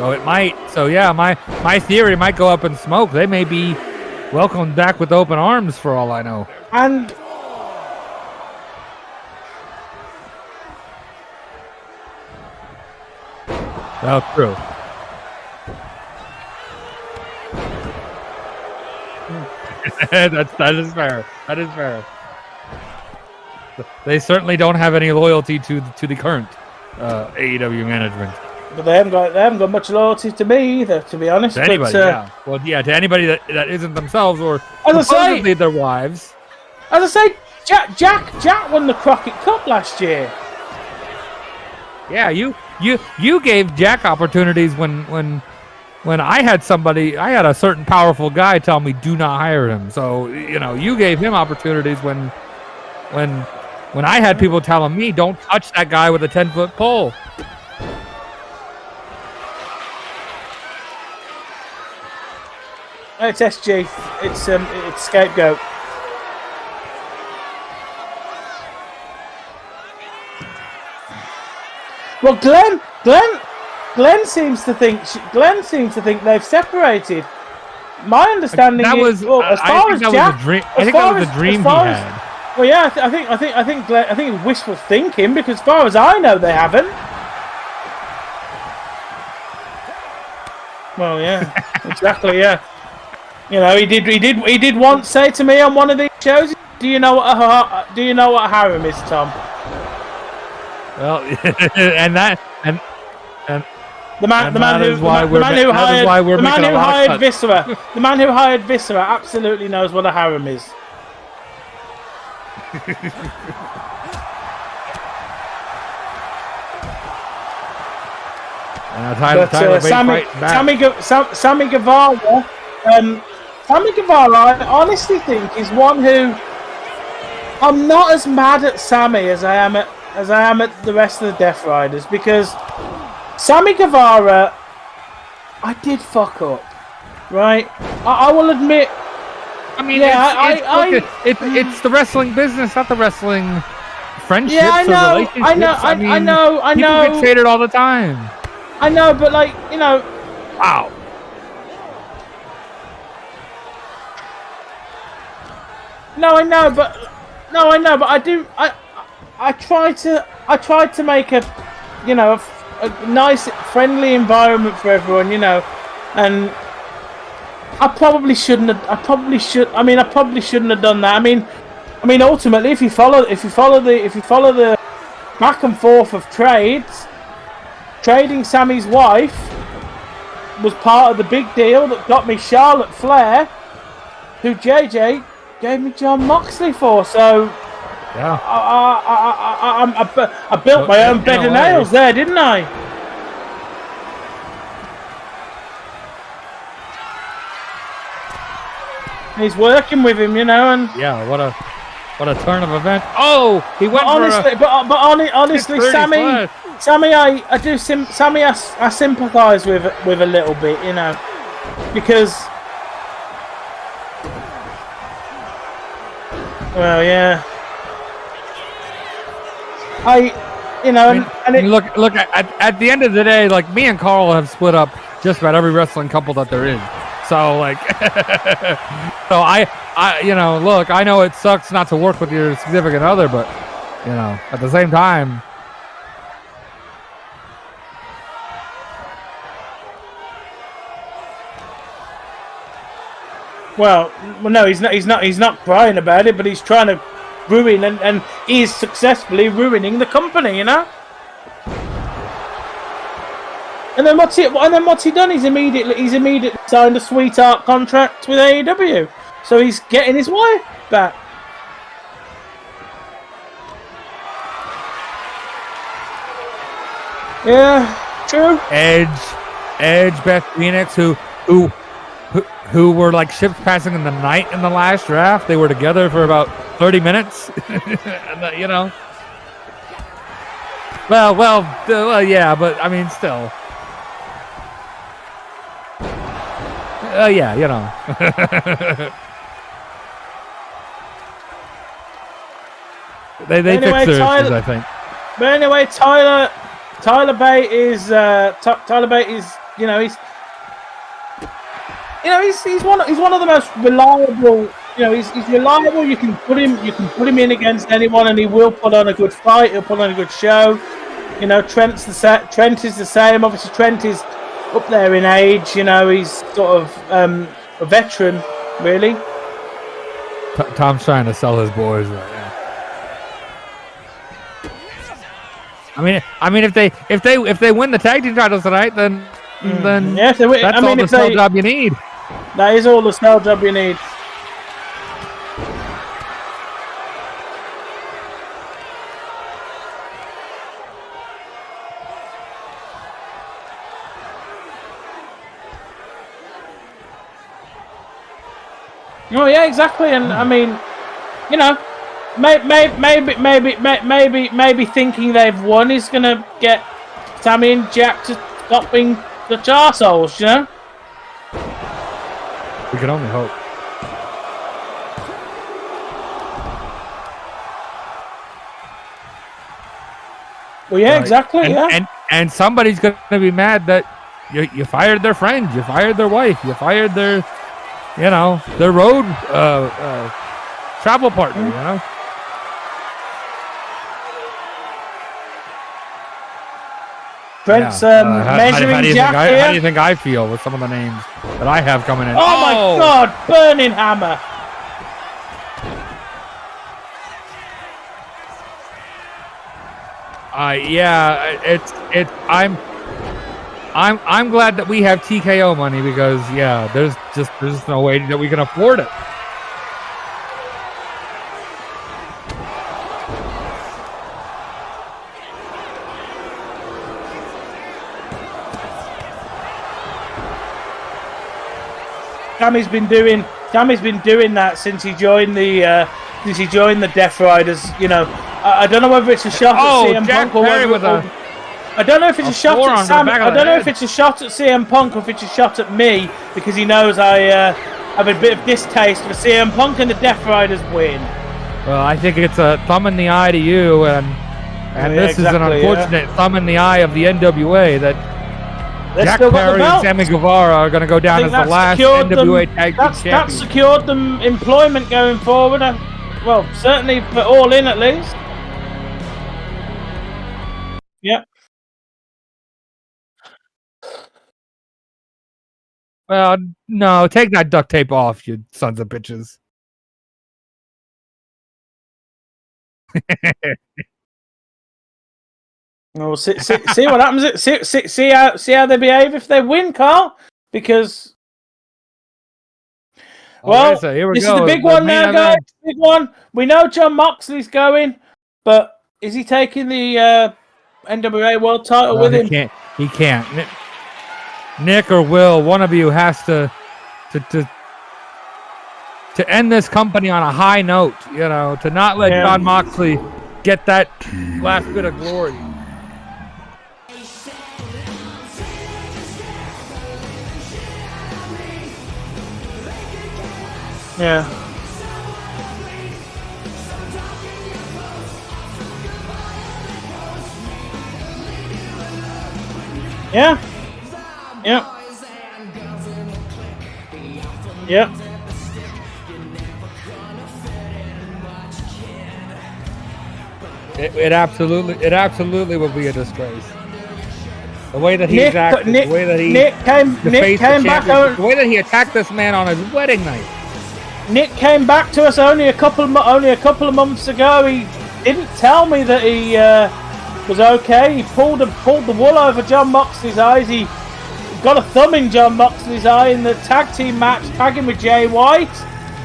So it might. So yeah, my theory might go up in smoke. They may be welcomed back with open arms for all I know. And Well, true. that is fair. That is fair. They certainly don't have any loyalty to the current AEW management. but they haven't got much loyalty to me either, to be honest. To anybody, but, yeah. Well, yeah, to anybody that isn't themselves or As I say- supposedly their wives. As I say, Jack won the Crockett Cup last year. Yeah, you gave Jack opportunities when I had a certain powerful guy tell me do not hire him. So you gave him opportunities when I had people telling me don't touch that guy with a 10-foot pole. It's SG. It's Scapegoat. Well, Glenn seems to think they've separated. My understanding That was is, well, as I far think as that Jack, was a dream. as I think far that was a as- dream as he far as- had. Well, yeah, I think Glenn, it's wishful thinking because, as far as I know, they haven't. Well, yeah, exactly, yeah. He did once say to me on one of these shows, "Do you know what a harem is, Tom?" Well, and The man who hired Viscera absolutely knows what a harem is. Sammy Guevara, I honestly think is one who I'm not as mad at Sammy as I am at the rest of the Death Riders, because Sammy Guevara, I did fuck up, right? I will admit. I mean, yeah, it's the wrestling business, not the wrestling friendships Yeah, I know, or relationships. I know. People get traded all the time. I know, but Wow. I know, but I tried to make a nice, friendly environment for everyone, and I probably shouldn't have done that. I mean, ultimately, if you follow the back and forth of trading Sammy's wife was part of the big deal that got me Charlotte Flair, who JJ gave me John Moxley for. So yeah, I built my own bed of nails there, didn't I? He's working with him, and yeah, what a turn of events. Oh, he went honestly, Sammy, I sympathise with a little bit, because, well, yeah, look at the end of the day, like me and Karl have split up just about every wrestling couple that there is. So so look, I know it sucks not to work with your significant other, but at the same time, well, no, he's not crying about it, but he's trying to ruin and he is successfully ruining the company, And then what's he done? He's immediately signed a sweetheart contract with AEW, so he's getting his wife back. Yeah, true. Edge, Beth Phoenix, who were like ships passing in the night in the last draft. They were together for about 30 minutes, and Well, yeah, but I mean, still. Yeah, they Anyway, fixed their issues, I think. But anyway, Tyler Bate is he's one of the most reliable. He's reliable. You can put him in against anyone, and he will put on a good fight. He'll put on a good show. Trent is the same. Obviously, Trent is up there in age. He's sort of a veteran, really. Tom's trying to sell his boys right now. I mean, if they win the tag team titles tonight, then yeah, if they win, that's all the sell job you need. That is all the sell job you need. Oh yeah, exactly, and I mean, maybe thinking they've won is gonna get Sammy and Jack to stop being such arseholes, We can only hope. Well, yeah, exactly, and somebody's gonna be mad that you fired their friend, you fired their wife, you fired their road travel partner, Trent's measuring Jack here. How do you think I feel with some of the names that I have coming in? Oh my God, Burning Hammer! I'm glad that we have TKO money because there's no way that we can afford it. Tammy's been doing that since he joined the Death Riders. I don't know whether it's a shot at CM Punk or whether I don't know if it's a shot at Sam. I don't know if it's a shot at CM Punk or if it's a shot at me because he knows I have a bit of distaste for CM Punk and the Death Riders win. Well, I think it's a thumb in the eye to you, and this is an unfortunate thumb in the eye of the NWA that Jack Perry and Sammy Guevara are going to go down as the last NWA Tag Team Champions. That secured them employment going forward. Well, certainly for All In at least. Yep. Well, no, take that duct tape off, you sons of bitches. We'll see what happens. See how they behave if they win, Carl. Because this is the big one now, guys. Big one. We know John Moxley's going, but is he taking the NWA World Title with him? He can't. Nick or Will, one of you has to end this company on a high note. To not let John Moxley get that last bit of glory. Yeah. Yeah. Yep. Yep. It absolutely will be a disgrace. The way that he acted, the way that he came back, the way that he attacked this man on his wedding night. Nick came back to us only a couple of months ago. He didn't tell me that he was okay. He pulled the wool over John Moxley's eyes. He got a thumb in John Moxley's eye in the tag team match, tagging with Jay White,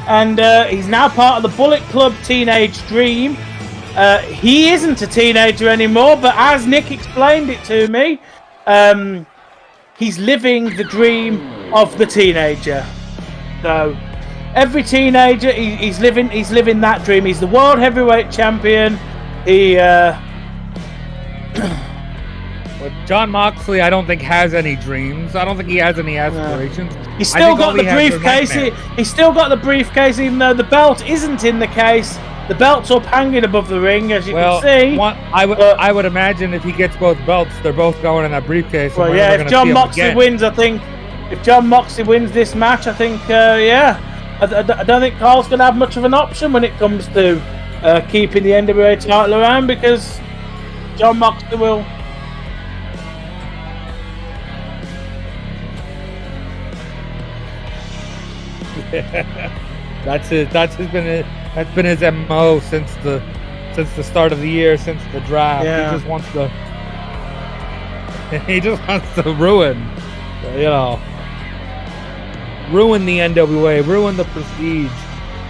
and he's now part of the Bullet Club Teenage Dream. He isn't a teenager anymore, but as Nick explained it to me, he's living the dream of the teenager. So every teenager, he's living that dream. He's the World Heavyweight Champion. He But John Moxley, I don't think has any dreams. I don't think he has any aspirations. He's still got the briefcase. He's still got the briefcase, even though the belt isn't in the case. The belt's up hanging above the ring, as you can see. I would imagine if he gets both belts, they're both going in that briefcase. Well, yeah, if John Moxley wins, I think... If John Moxley wins this match, I think, I don't think Carl's going to have much of an option when it comes to keeping the NWA title around, because John Moxley will... That's been his MO since the start of the year, since the draft. Yeah. He just wants to ruin the NWA, ruin the prestige,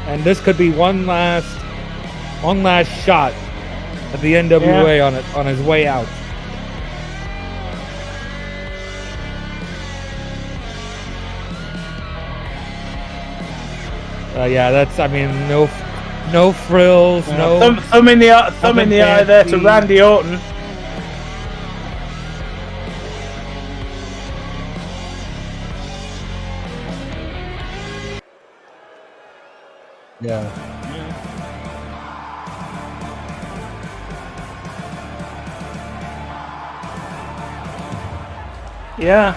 and this could be one last shot at the NWA on his way out. No frills, no thumb in the eye there to Randy Orton. Yeah. Yeah.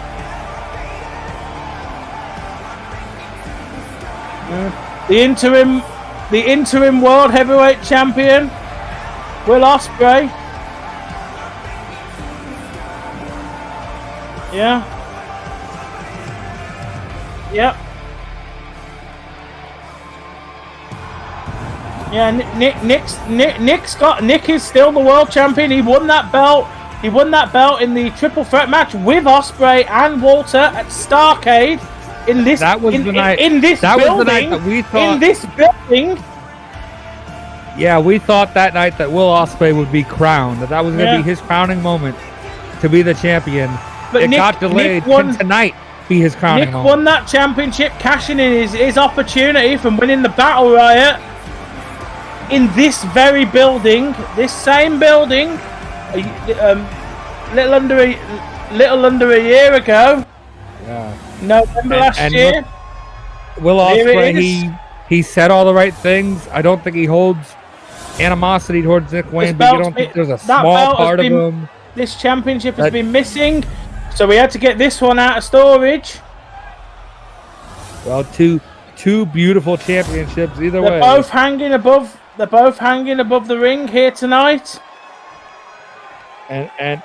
The interim world heavyweight champion, Will Ospreay. Yeah. Yep. Yeah, Nick is still the world champion. He won that belt. He won that belt in the triple threat match with Ospreay and Walter at Starrcade. In this building that we thought. In this building. Yeah, we thought that night that Will Ospreay would be crowned. That was going to be his crowning moment to be the champion. But it got delayed. Can tonight be his crowning moment? Nick won that championship, cashing in his opportunity from winning the Battle Riot in this very building, this same building, little under a year ago. Yeah. November last year. Will Ospreay, he said all the right things. I don't think he holds animosity towards Nick Wayne, but you don't think there's a small part of him. This championship has been missing, so we had to get this one out of storage. Well, two beautiful championships either way. They're both hanging above the ring here tonight. And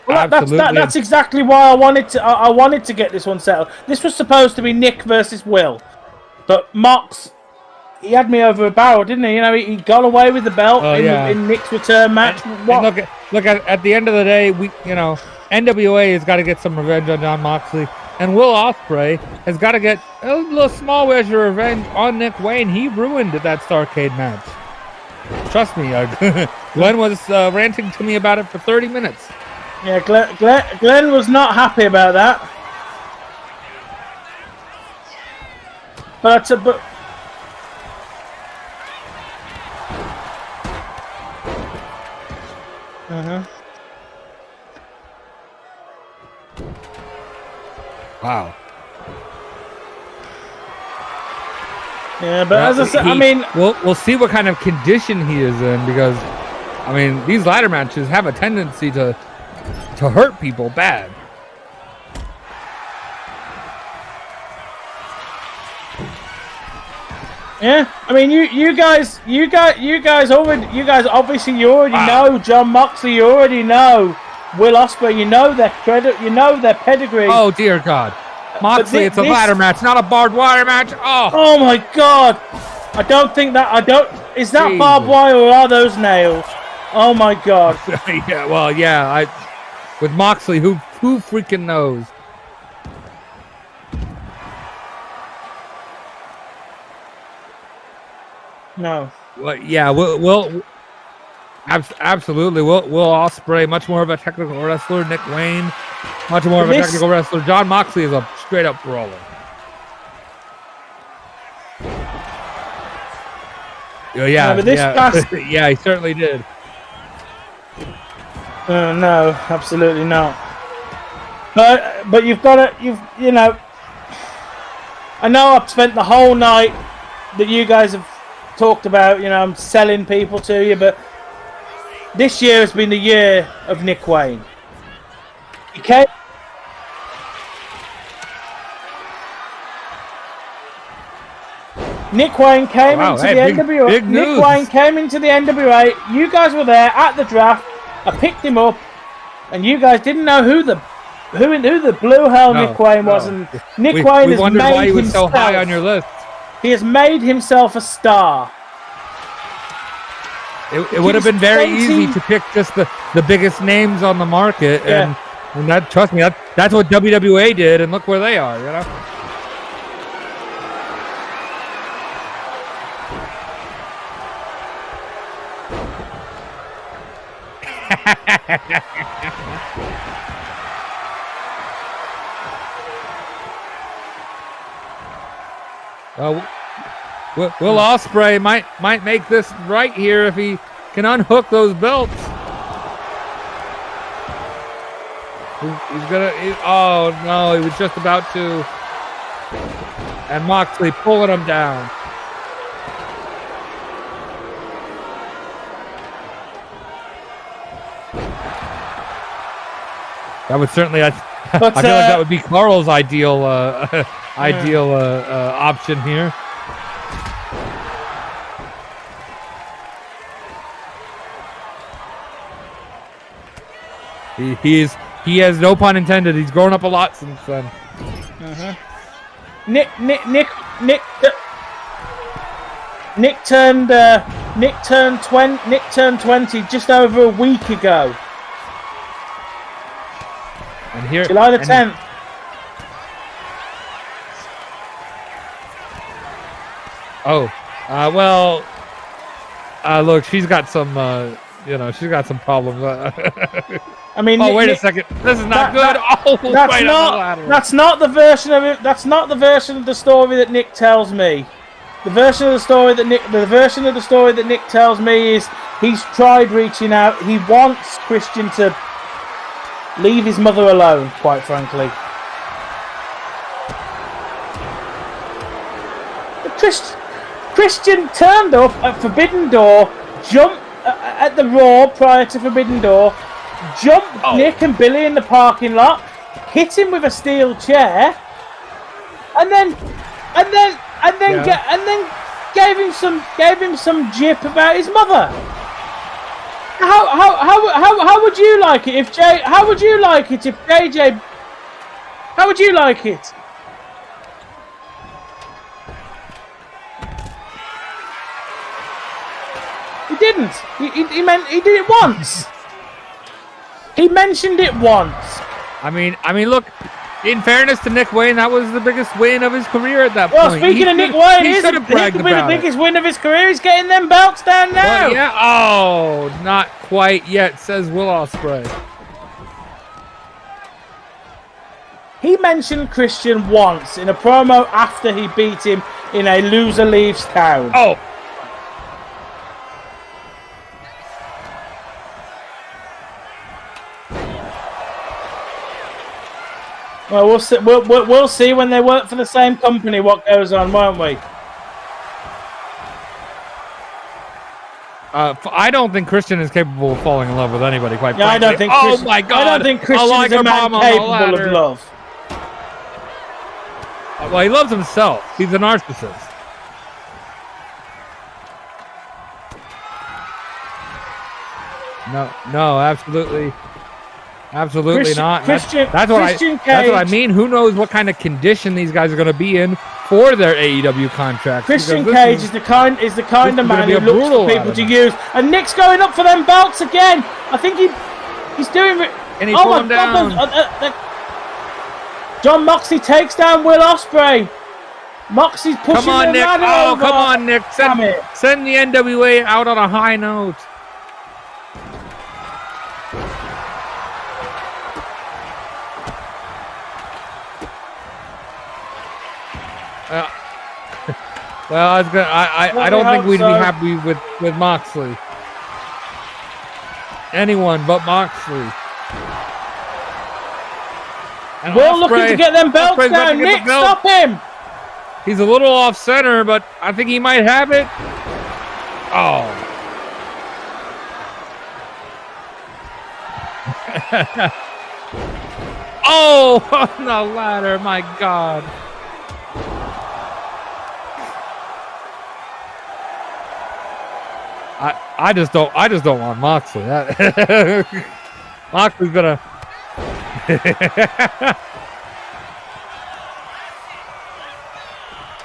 absolutely. That's exactly why I wanted to get this one settled. This was supposed to be Nick versus Will, but Mox, he had me over a barrel, didn't he? You know, he got away with the belt in Nick's return match. And look at the end of the day, NWA has got to get some revenge on John Moxley, and Will Ospreay has got to get a little small measure of revenge on Nick Wayne. He ruined that Starrcade match. Trust me, Glenn was ranting to me about it for 30 minutes. Yeah, Glenn was not happy about that. But Wow. Yeah, but as I said, we'll see what kind of condition he is in, because, these ladder matches have a tendency to hurt people bad. Yeah, you guys obviously know John Moxley, you already know Will Ospreay, you know their pedigree. Oh dear God. Moxley, it's a ladder match, not a barbed wire match. Oh my God! Is that barbed wire or are those nails? Oh my God! With Moxley, who freaking knows? No. Well, yeah, we'll absolutely. Will Ospreay, much more of a technical wrestler. Nick Wayne, Much more of a This- technical wrestler. John Moxley is a straight up brawler. Oh, yeah, but this yeah. past- yeah, he certainly did. No, absolutely not. But you've got to, you know. I know I've spent the whole night that you guys have talked about, you know, I'm selling people to you, but this year has been the year of Nick Wayne. He came. Nick Wayne came into the NWA. Big Nick news. Wayne came into the NWA. You guys were there at the draft. I picked him up, and you guys didn't know who the blue hell Nick Wayne was. And Nick Wayne we has wondered made why he was himself, so high on your list. He has made himself a star. It would have been very easy to pick just the biggest names on the market, and that, trust me, that's what WWA did, and look where they are, you know. Will Ospreay might make this right here if he can unhook those belts. He's gonna. Oh no, he was just about to. And Moxley pulling him down. That would certainly. I feel like that would be Carl's ideal option here. He has, no pun intended, he's grown up a lot since then. Nick turned 20 just over a week ago. And here, July the 10th. Look, she's got some she's got some problems. I mean, wait a second. This is not good. That's not the version of it. That's not the version of the story that Nick tells me. The version of the story that Nick tells me is he's tried reaching out. He wants Christian to leave his mother alone, quite frankly. Christian turned up at Forbidden Door, jumped at the Raw prior to Forbidden Door, jumped Nick and Billy in the parking lot, hit him with a steel chair, and then gave him some jip about his mother. How would you like it if JJ? How would you like it? He didn't. He did it once. He mentioned it once. I mean, look. In fairness to Nick Wayne, that was the biggest win of his career at that Well, point. speaking of Nick Wayne, he should have bragged about the biggest win of his career. He's getting them belts down now. Well, yeah. Oh, not quite yet, says Will Ospreay. He mentioned Christian once in a promo after he beat him in a loser leaves town. Oh. Well, we'll see when they work for the same company what goes on, won't we? I don't think Christian is capable of falling in love with anybody, quite frankly. I don't think oh my God! I don't think Christian is a man capable of love. Well, he loves himself. He's a narcissist. No, absolutely not. That's what I mean. Who knows what kind of condition these guys are going to be in for their AEW contracts? Christian Cage is the kind of man who looks for people to use. And Nick's going up for them belts again. I think he's doing it. And he pulled him down. John Moxley takes down Will Ospreay. Moxley's pushing the ladder over. Come on, Nick. Send the NWA out on a high note. Well, I don't think we'd be happy with Moxley. Anyone but Moxley. And Will looking to get them belts down. Nick, stop him! He's a little off center, but I think he might have it. Oh. Oh, on the ladder, my God. I just don't want Moxley. Moxley's gonna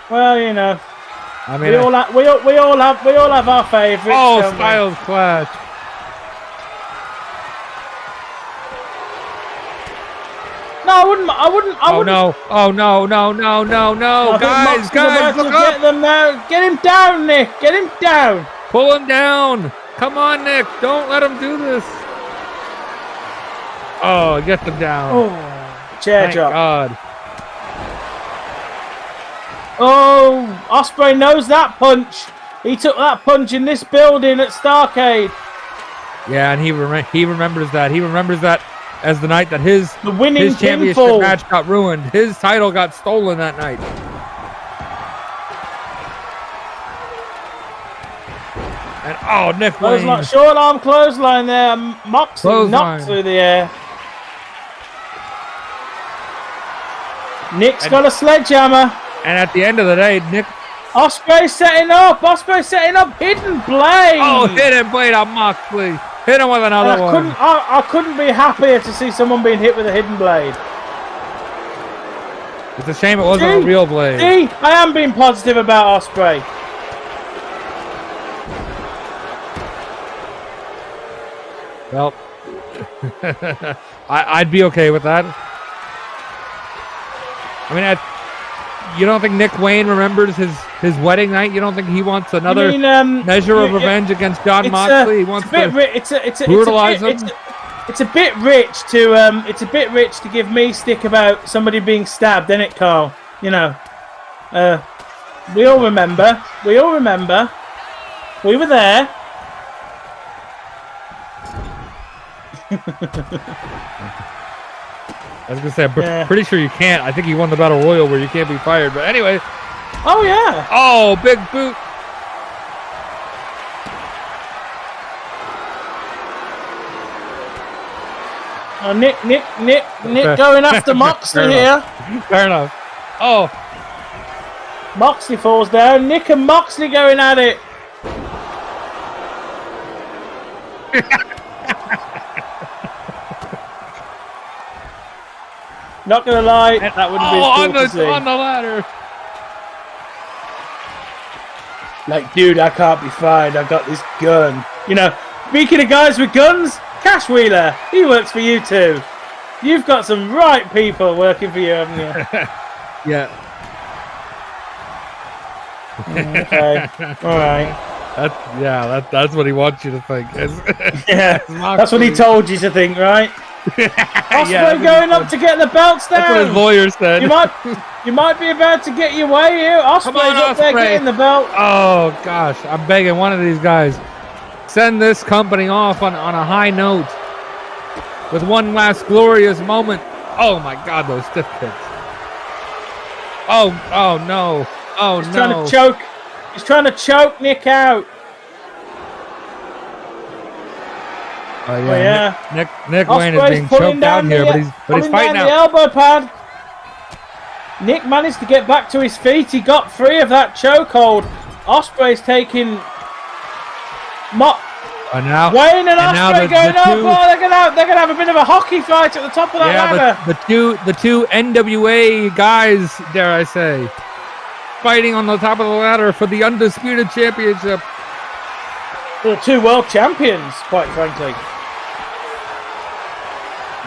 Well, you know. I mean, we all have our favourites. Oh, Styles Clash. No, I wouldn't. Oh no! Guys, look up! Get them now. Get him down, Nick. Get him down. Pull him down. Come on, Nick. Don't let him do this. Oh, get them down. Oh, chair Thank drop. God. Oh, Ospreay knows that punch. He took that punch in this building at Starrcade. Yeah, and he remembers that. He remembers that as the night that his championship pinfall match got ruined. His title got stolen that night. And Nick Wayne. Short arm clothesline there. Moxley knocked through the air. Nick's got a sledgehammer. And at the end of the day, Ospreay setting up. Hidden blade. Oh, hidden blade on Moxley. Hit him with another one. I couldn't be happier to see someone being hit with a hidden blade. It's a shame it wasn't a real blade. See, I am being positive about Ospreay. Well, I'd be okay with that. I mean, you don't think Nick Wayne remembers his wedding night? You don't think he wants another measure of revenge against John Moxley? He wants to brutalize him? It's a bit rich to give me stick about somebody being stabbed, isn't it, Carl? You know, we all remember. We were there. I was gonna say, I'm pretty sure you can't. I think he won the Battle Royal where you can't be fired. But anyway. Oh yeah. Oh, big boot. Oh, Nick going after Moxley here. Fair enough. Oh. Moxley falls down. Nick and Moxley going at it. Not gonna lie, that wouldn't be cool to see. On the ladder. Like, dude, I can't be fired. I've got this gun. You know, speaking of guys with guns, Cash Wheeler, he works for you too. You've got some right people working for you, haven't you? Yeah. Okay. All right. That's what he wants you to think. Yeah. That's what he told you to think, right? Ospreay going up to get the belts down. That's what his lawyer said. You might be about to get your way here. Ospreay's up there getting the belt. Oh gosh, I'm begging one of these guys, send this company off on a high note with one last glorious moment. Oh my God, those stiff kicks. Oh no. Oh He's no. Trying to choke. He's trying to choke Nick out. Oh yeah. Nick Wayne is being choked out here, but he's fighting down the elbow pad. Nick managed to get back to his feet. He got free of that chokehold. Ospreay's taking Wayne and Ospreay going up. Oh, they're gonna have a bit of a hockey fight at the top of that ladder. The two NWA guys, dare I say, fighting on the top of the ladder for the undisputed championship. The two world champions, quite frankly.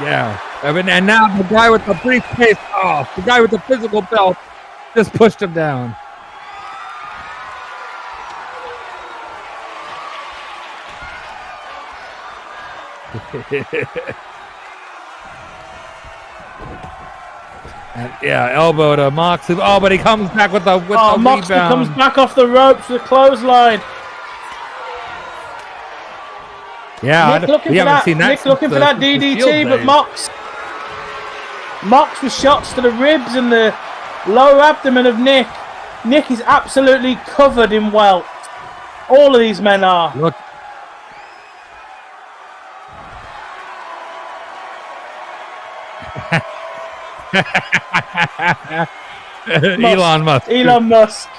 Yeah. I mean, and now the guy with the briefcase, the guy with the physical belt just pushed him down. Yeah, elbow to Moxley. Oh, but he comes back with the Moxley rebound. comes back off the ropes with a clothesline. Yeah, Nick looking for that DDT, but Mox with shots to the ribs and the lower abdomen of Nick. Nick is absolutely covered in welts. All of these men are. Look. Elon Musk. Elon Musk.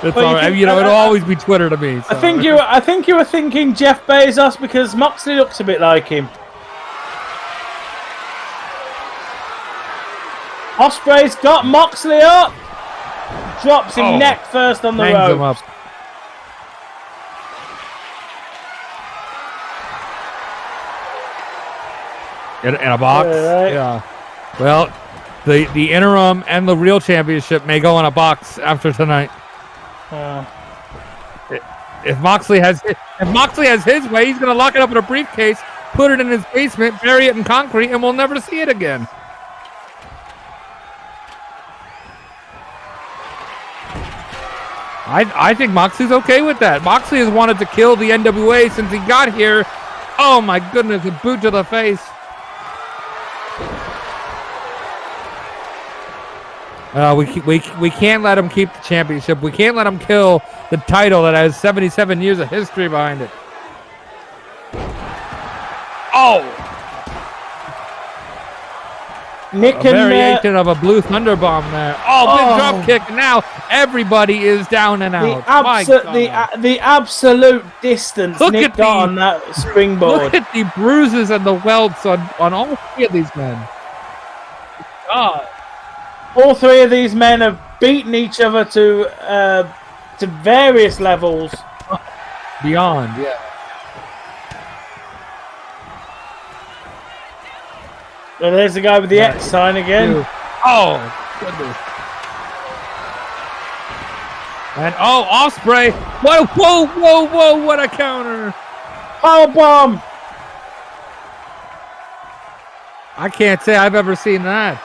It's all right. It'll always be Twitter to me. So. I think you were thinking Jeff Bezos because Moxley looks a bit like him. Ospreay's got Moxley up. Drops him neck first on the rope. In a box? Right. Yeah. Well, the interim and the real championship may go in a box after tonight. If Moxley has his way, he's going to lock it up in a briefcase, put it in his basement, bury it in concrete, and we'll never see it again. I think Moxley's okay with that. Moxley has wanted to kill the NWA since he got here. Oh my goodness, a boot to the face. We can't let him keep the championship. We can't let him kill the title that has 77 years of history behind it. Oh! Nick a variation of a Blue Thunder Bomb there. Oh, big drop kick. Now everybody is down and out. The absolute distance Nick got on that springboard. Look at the bruises and the welts on all three of these men. God. All three of these men have beaten each other to various levels. Beyond, yeah. Well, there's the guy with the X sign again. Oh, goodness. And Ospreay. Whoa, what a counter. Powerbomb. I can't say I've ever seen that.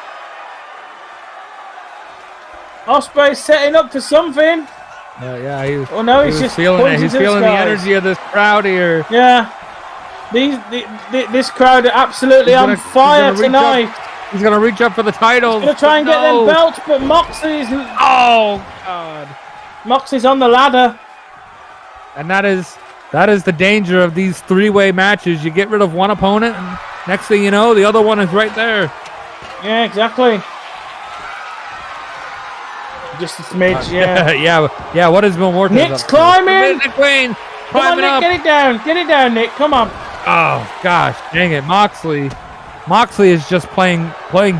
Ospreay's setting up for something. Yeah. He's just feeling it. He's feeling the energy of this crowd here. Yeah. This crowd are absolutely on fire tonight. He's going to reach up for the title. He's going to try and get them belts, but Moxley's... Oh, God. Moxley's on the ladder. And that is the danger of these three-way matches. You get rid of one opponent, and next thing you know, the other one is right there. Yeah, exactly. Just a smidge, yeah. yeah, what is Bill Morton? Nick's climbing! Nick Wayne climbing up. Get it down, Nick, come on. Oh, gosh, dang it, Moxley is just playing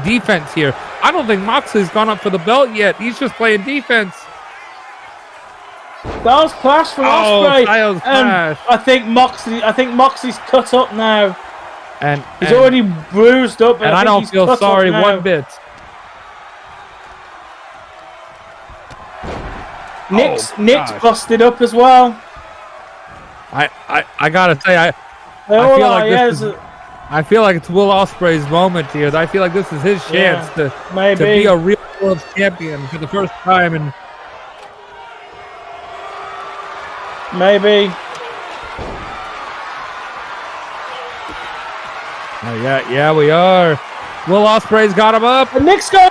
defense here. I don't think Moxley's gone up for the belt yet. He's just playing defense. Styles clash from Ospreay. Styles clash. I think Moxley's cut up now. And he's already bruised up. And I don't feel sorry one bit. Nick's busted up as well. I gotta say I feel like it's Will Ospreay's moment here. I feel like this is his chance to be a real world champion for the first time. And maybe. Yeah, we are. Will Ospreay's got him up. And Nick's on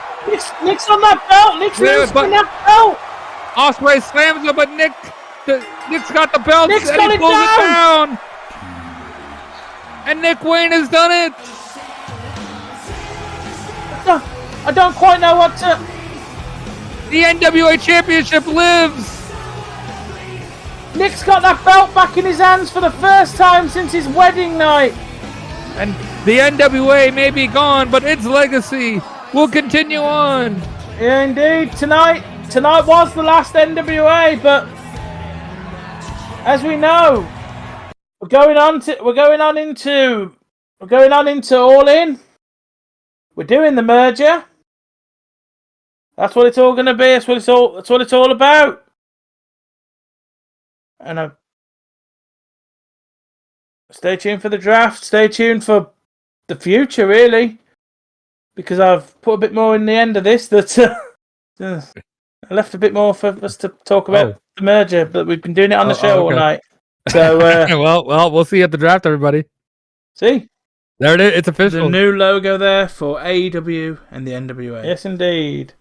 that belt. Nick's on that belt. Ospreay slams him, but Nick's got the belt. Nick's and he pulls it down. And Nick Wayne has done it. I don't quite know what to... The NWA Championship lives. Nick's got that belt back in his hands for the first time since his wedding night. And the NWA may be gone, but its legacy will continue on. Yeah, indeed. Tonight was the last NWA, but as we know, we're going on into All In. We're doing the merger. That's what it's all going to be. That's what it's all about. And Stay tuned for the draft. Stay tuned for the future, really, because I've put a bit more in the end of this that I left a bit more for us to talk about the merger, but we've been doing it on the show all night. So, well, we'll see you at the draft, everybody. See, there it is. It's official. The new logo there for AEW and the NWA. Yes, indeed.